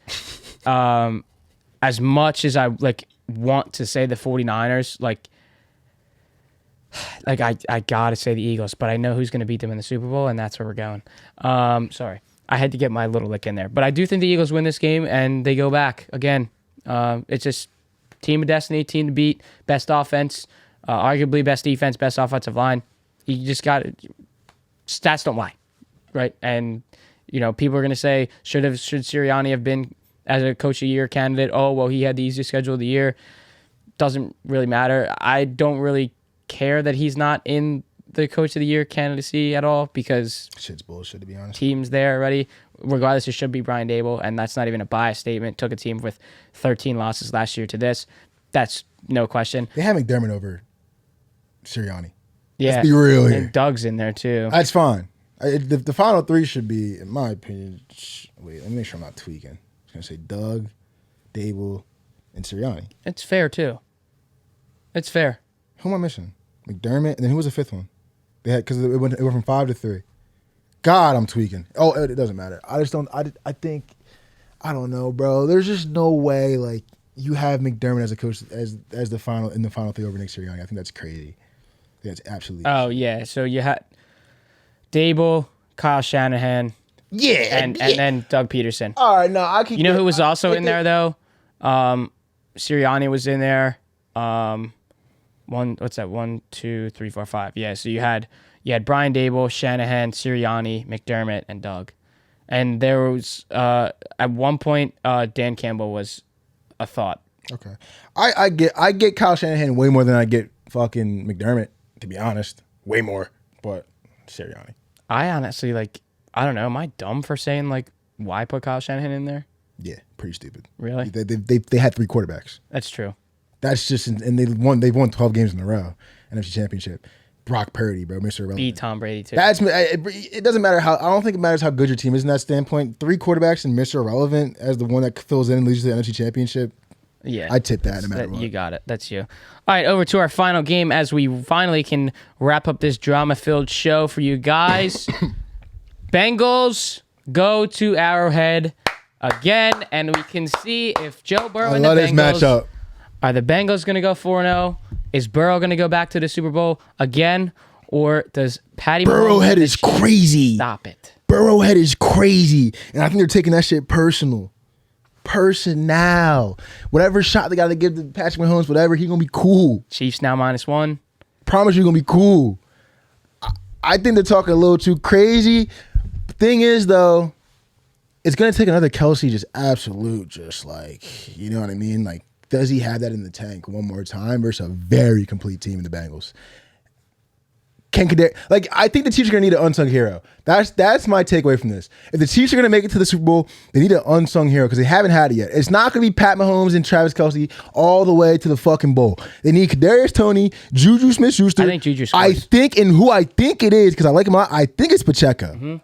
As much as I, like, want to say the 49ers, like I gotta say the Eagles, but I know who's gonna beat them in the Super Bowl, and that's where we're going. Sorry, I had to get my little lick in there, but I do think the Eagles win this game and they go back again. It's just team of destiny, team to beat, best offense, arguably best defense, best offensive line. You just got stats don't lie, right? And people are gonna say should Sirianni have been as a coach of the year candidate? Oh well, he had the easiest schedule of the year. Doesn't really matter. I don't really care that he's not in the coach of the year candidacy at all because shit's bullshit, to be honest. Team's there already. Regardless, it should be Brian Dable, and that's not even a biased statement. Took a team with 13 losses last year to this. That's no question. They have McDermott over Sirianni. Yeah, let's be real here. And Doug's in there too. That's fine. The final three should be, in my opinion. Wait, let me make sure I'm not tweaking. I was gonna say Doug, Dable, and Sirianni. It's fair too. It's fair. Who am I missing? McDermott, and then who was the fifth one? They had because it went from 5 to 3. God, I'm tweaking. Oh, it doesn't matter. I just don't. I think I don't know, bro. There's just no way like you have McDermott as a coach as the final three over Nick Sirianni. I think that's crazy. I think that's absolutely. Oh yeah. So you had Dable, Kyle Shanahan. Yeah, and then Doug Peterson. All right, no, I can. You know who was also in there though? Sirianni was in there. What's that? 1, 2, 3, 4, 5. Yeah. So you had Brian Dable, Shanahan, Sirianni, McDermott, and Doug. And there was at one point Dan Campbell was a thought. Okay, I get Kyle Shanahan way more than I get fucking McDermott. To be honest, way more. But Sirianni. I honestly I don't know. Am I dumb for saying why put Kyle Shanahan in there? Yeah, pretty stupid. Really? They had 3 quarterbacks. That's true. That's just, and they won 12 games in a row, NFC Championship. Brock Purdy, bro, Mr. Irrelevant. Beat Tom Brady too. It doesn't matter how. I don't think it matters how good your team is in that standpoint. 3 quarterbacks and Mr. Irrelevant as the one that fills in and leads to the NFC Championship. Yeah, I tip that no matter what. You got it. That's you. All right, over to our final game as we finally can wrap up this drama-filled show for you guys. Bengals go to Arrowhead again, and we can see if Joe Burrow and the this Bengals matchup. Are the Bengals going to go 4-0? Is Burrow going to go back to the Super Bowl again, or does Patty Burrowhead is crazy. Stop it? Burrowhead is crazy, and I think they're taking that shit personal. Personal. Whatever shot they got to give to Patrick Mahomes, whatever, he gonna be cool. Chiefs now -1. Promise you gonna be cool. I think they're talking a little too crazy. Thing is, though, it's gonna take another Kelsey, just absolute, just you know what I mean? Does he have that in the tank one more time versus a very complete team in the Bengals? I think the Chiefs are gonna need an unsung hero. That's my takeaway from this. If the Chiefs are gonna make it to the Super Bowl, they need an unsung hero because they haven't had it yet. It's not gonna be Pat Mahomes and Travis Kelce all the way to the fucking bowl. They need Kadarius Toney, Juju Smith-Schuster. I think Juju scores. I think, and who I think it is, because I like him a lot, I think it's Pacheco. Mm-hmm.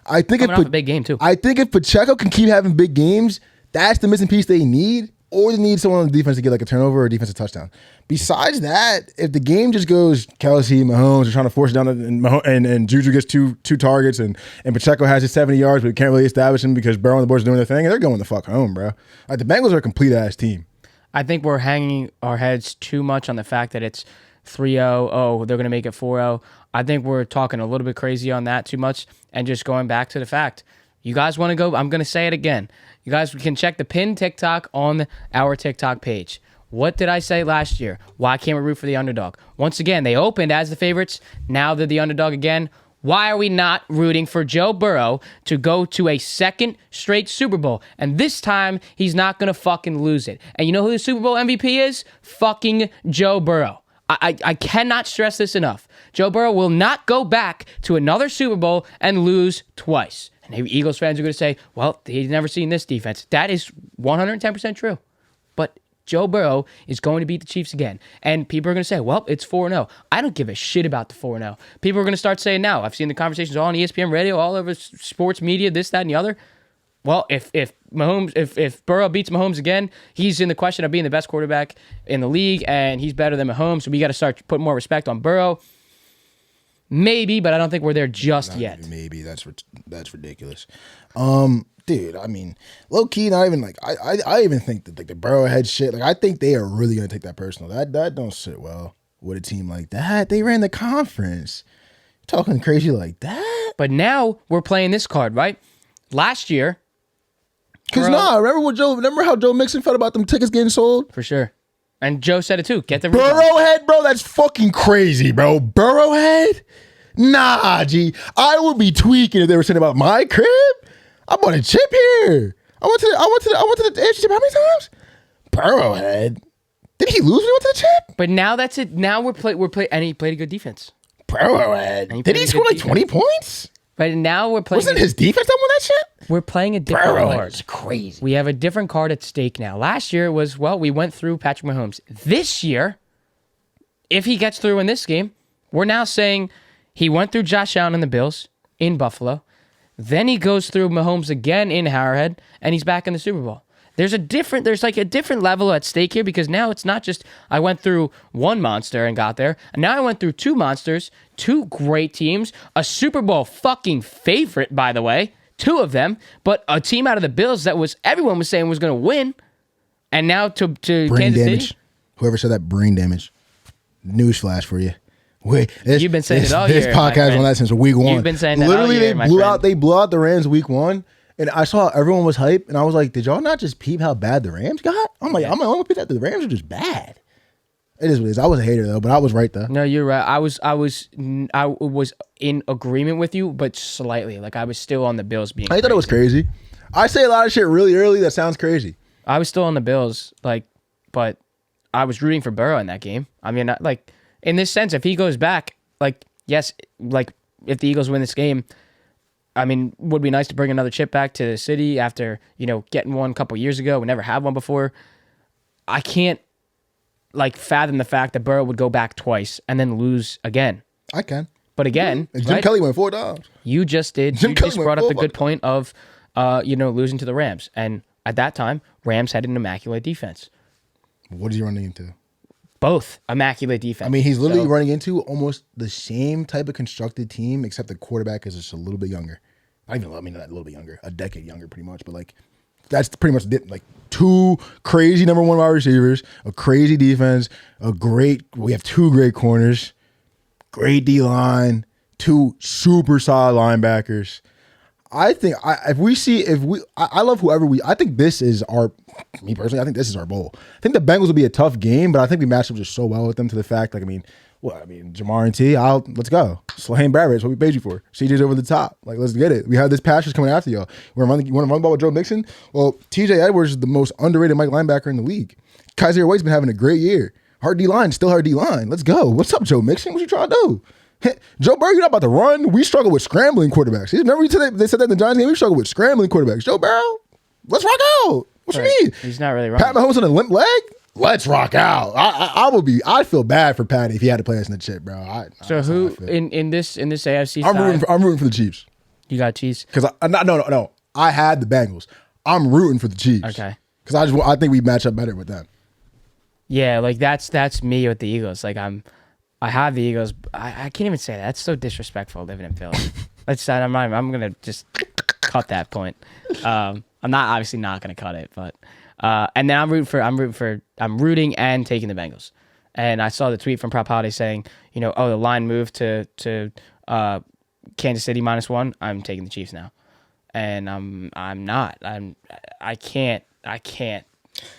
I think Coming off a big game too. I think if Pacheco can keep having big games, that's the missing piece they need. Or they need someone on the defense to get a turnover or a defensive touchdown. Besides that, if the game just goes Kelsey, Mahomes are trying to force it down, and Juju gets two targets, and Pacheco has his 70 yards, but can't really establish him because Burrow and the boys are doing their thing, and they're going the fuck home, bro. The Bengals are a complete ass team. I think we're hanging our heads too much on the fact that it's 3-0. Oh, they're going to make it 4-0. I think we're talking a little bit crazy on that too much, and just going back to the fact. You guys want to go? I'm going to say it again. You guys can check the pinned TikTok on our TikTok page. What did I say last year? Why can't we root for the underdog? Once again, they opened as the favorites. Now they're the underdog again. Why are we not rooting for Joe Burrow to go to a second straight Super Bowl? And this time, he's not going to fucking lose it. And you know who the Super Bowl MVP is? Fucking Joe Burrow. I cannot stress this enough. Joe Burrow will not go back to another Super Bowl and lose twice. And Eagles fans are going to say, well, he's never seen this defense. That is 110% true. But Joe Burrow is going to beat the Chiefs again. And people are going to say, well, it's 4-0. I don't give a shit about the 4-0. People are going to start saying now. I've seen the conversations all on ESPN radio, all over sports media, this, that, and the other. Well, if Burrow beats Mahomes again, he's in the question of being the best quarterback in the league, and he's better than Mahomes, so we got to start putting more respect on Burrow. Maybe, but I don't think we're there just yet. Maybe that's ridiculous, dude. I mean, low key, not even I even think that the Burrowhead shit. I think they are really gonna take that personal. That don't sit well with a team like that. They ran the conference, talking crazy like that. But now we're playing this card, right? Last year, remember how Joe Mixon felt about them tickets getting sold for sure. And Joe said it too. Get the Burrowhead, bro. That's fucking crazy, bro. Burrowhead? Nah, G. I would be tweaking if they were saying about my crib. I bought a chip here. I went to the AFC chip how many times? Burrowhead. Did he lose when he went to the chip? But now that's it. Now we're playing, and he played a good defense. Burrowhead. Did he score 20 points? But now we're playing. Wasn't his defense that won that shit? We're playing a different card. It's crazy. We have a different card at stake now. Last year was, we went through Patrick Mahomes. This year, if he gets through in this game, we're now saying he went through Josh Allen and the Bills in Buffalo. Then he goes through Mahomes again in Arrowhead, and he's back in the Super Bowl. There's a different level at stake here because now it's not just I went through one monster and got there. And now I went through two monsters, two great teams, a Super Bowl fucking favorite, by the way, two of them, but a team out of the Bills that everyone was saying was going to win. And now to brain Kansas damage. City. Whoever said that, brain damage. Newsflash for you. You've been saying it all year. This podcast on that since week one. You've been saying that literally all year, they blew out the Rams week one. And I saw everyone was hype, and I was like, "Did y'all not just peep how bad the Rams got?" I'm like, "I'm gonna peep that the Rams are just bad." It is what it is. I was a hater though, but I was right though. No, you're right. I was in agreement with you, but slightly. I was still on the Bills being. I thought it was crazy. I say a lot of shit really early that sounds crazy. I was still on the Bills, but I was rooting for Burrow in that game. I mean, in this sense, if he goes back, yes, if the Eagles win this game, I mean, would be nice to bring another chip back to the city after, getting one a couple years ago. We never had one before. I can't, fathom the fact that Burrow would go back twice and then lose again. I can. But again, And Jim Kelly went 4 times. You just did. Jim You Kelly just went brought up the 4 good point of, losing to the Rams. And at that time, Rams had an immaculate defense. What is he running into? Both immaculate defense. I mean, he's literally running into almost the same type of constructed team, except the quarterback is just a little bit younger. Not a little bit younger, a decade younger, pretty much. But that's pretty much it. 2 crazy number 1 wide receivers, a crazy defense, we have 2 great corners, great D line, 2 super solid linebackers. I think I love whoever I think this is me personally, I think this is our bowl. I think the Bengals will be a tough game, but I think we matched up just so well with them to the fact, Jamar and T, let's go. Slain Barrett, that's what we paid you for. CJ's over the top. Let's get it. We have this pass rush coming after y'all. You want to run the ball with Joe Mixon? Well, TJ Edwards is the most underrated Mike linebacker in the league. Kaiser White's been having a great year. Hard D-line, still hard D-line. Let's go. What's up, Joe Mixon? What you trying to do? Joe Burrow, you're not about to run. We struggle with scrambling quarterbacks. Remember they said that in the Giants game? We struggle with scrambling quarterbacks. Joe Burrow, let's rock out. What you mean? He's not really wrong. Pat Mahomes on a limp leg? Let's rock out. I'd feel bad for Patty if he had to play us in the chip, bro. So who in this AFC side? I'm rooting for the Chiefs. You got Chiefs? Because no. I had the Bengals. I'm rooting for the Chiefs. Okay. Because I think we match up better with them. Yeah, that's me with the Eagles. I have the Eagles. I can't even say that. That's so disrespectful living in Philly. I'm gonna just cut that point. I'm obviously not gonna cut it, but and then I'm rooting and taking the Bengals. And I saw the tweet from Prop Holiday saying, the line moved to Kansas City -1. I'm taking the Chiefs now, and I'm not. I can't.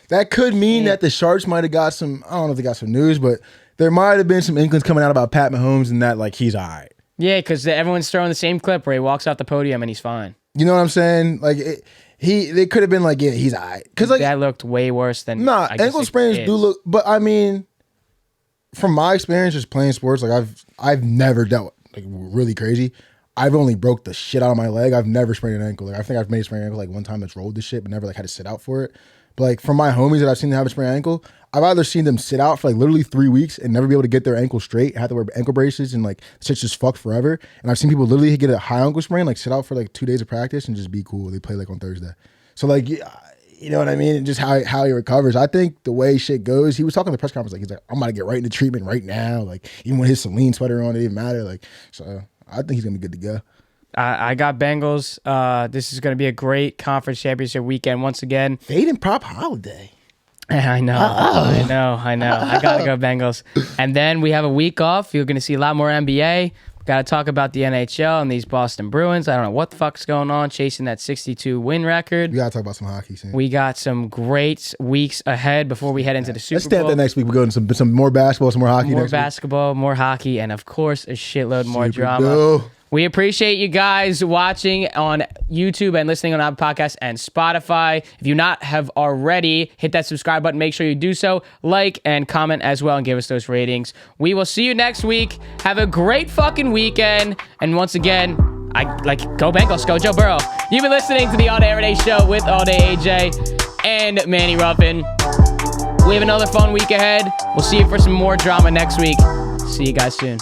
That could mean that the Sharks might have got some. I don't know if they got some news, but there might have been some inklings coming out about Pat Mahomes and that he's all right. Yeah, because everyone's throwing the same clip where he walks off the podium and he's fine. You know what I'm saying? They could have been yeah, he's all right. Because that looked way worse than. Nah, ankle sprains do look. But I mean, from my experience just playing sports, I've never dealt really crazy. I've only broke the shit out of my leg. I've never sprained an ankle. I think I've made a sprained ankle one time that's rolled the shit, but never had to sit out for it. But from my homies that I've seen them have a sprained ankle, I've either seen them sit out for literally 3 weeks and never be able to get their ankle straight, have to wear ankle braces, and shit's just fucked forever. And I've seen people literally get a high ankle sprain, sit out for 2 days of practice and just be cool. They play on Thursday. So you know what I mean? And just how he recovers. I think the way shit goes, he was talking in the press conference, he's I'm about to get right into treatment right now. Even with his Celine sweater on, it didn't matter. So I think he's gonna be good to go. I got Bengals. This is going to be a great conference championship weekend once again. Fade and Prop Holiday. I know. I got to go Bengals. And then we have a week off. You're going to see a lot more NBA. We got to talk about the NHL and these Boston Bruins. I don't know what the fuck's going on, chasing that 62 win record. We got to talk about some hockey soon. We got some great weeks ahead before we head into the Super Bowl. Let's stay up there next week. We're going to some more basketball, some more hockey More next basketball, week. more hockey, and of course, a shitload more Super drama. Bowl. We appreciate you guys watching on YouTube and listening on Apple Podcasts and Spotify. If you not have already, hit that subscribe button. Make sure you do so. Like and comment as well and give us those ratings. We will see you next week. Have a great fucking weekend. And once again, go Bengals, go Joe Burrow. You've been listening to the All Day Everyday Show with All Day AJ and Manny Ruffin. We have another fun week ahead. We'll see you for some more drama next week. See you guys soon.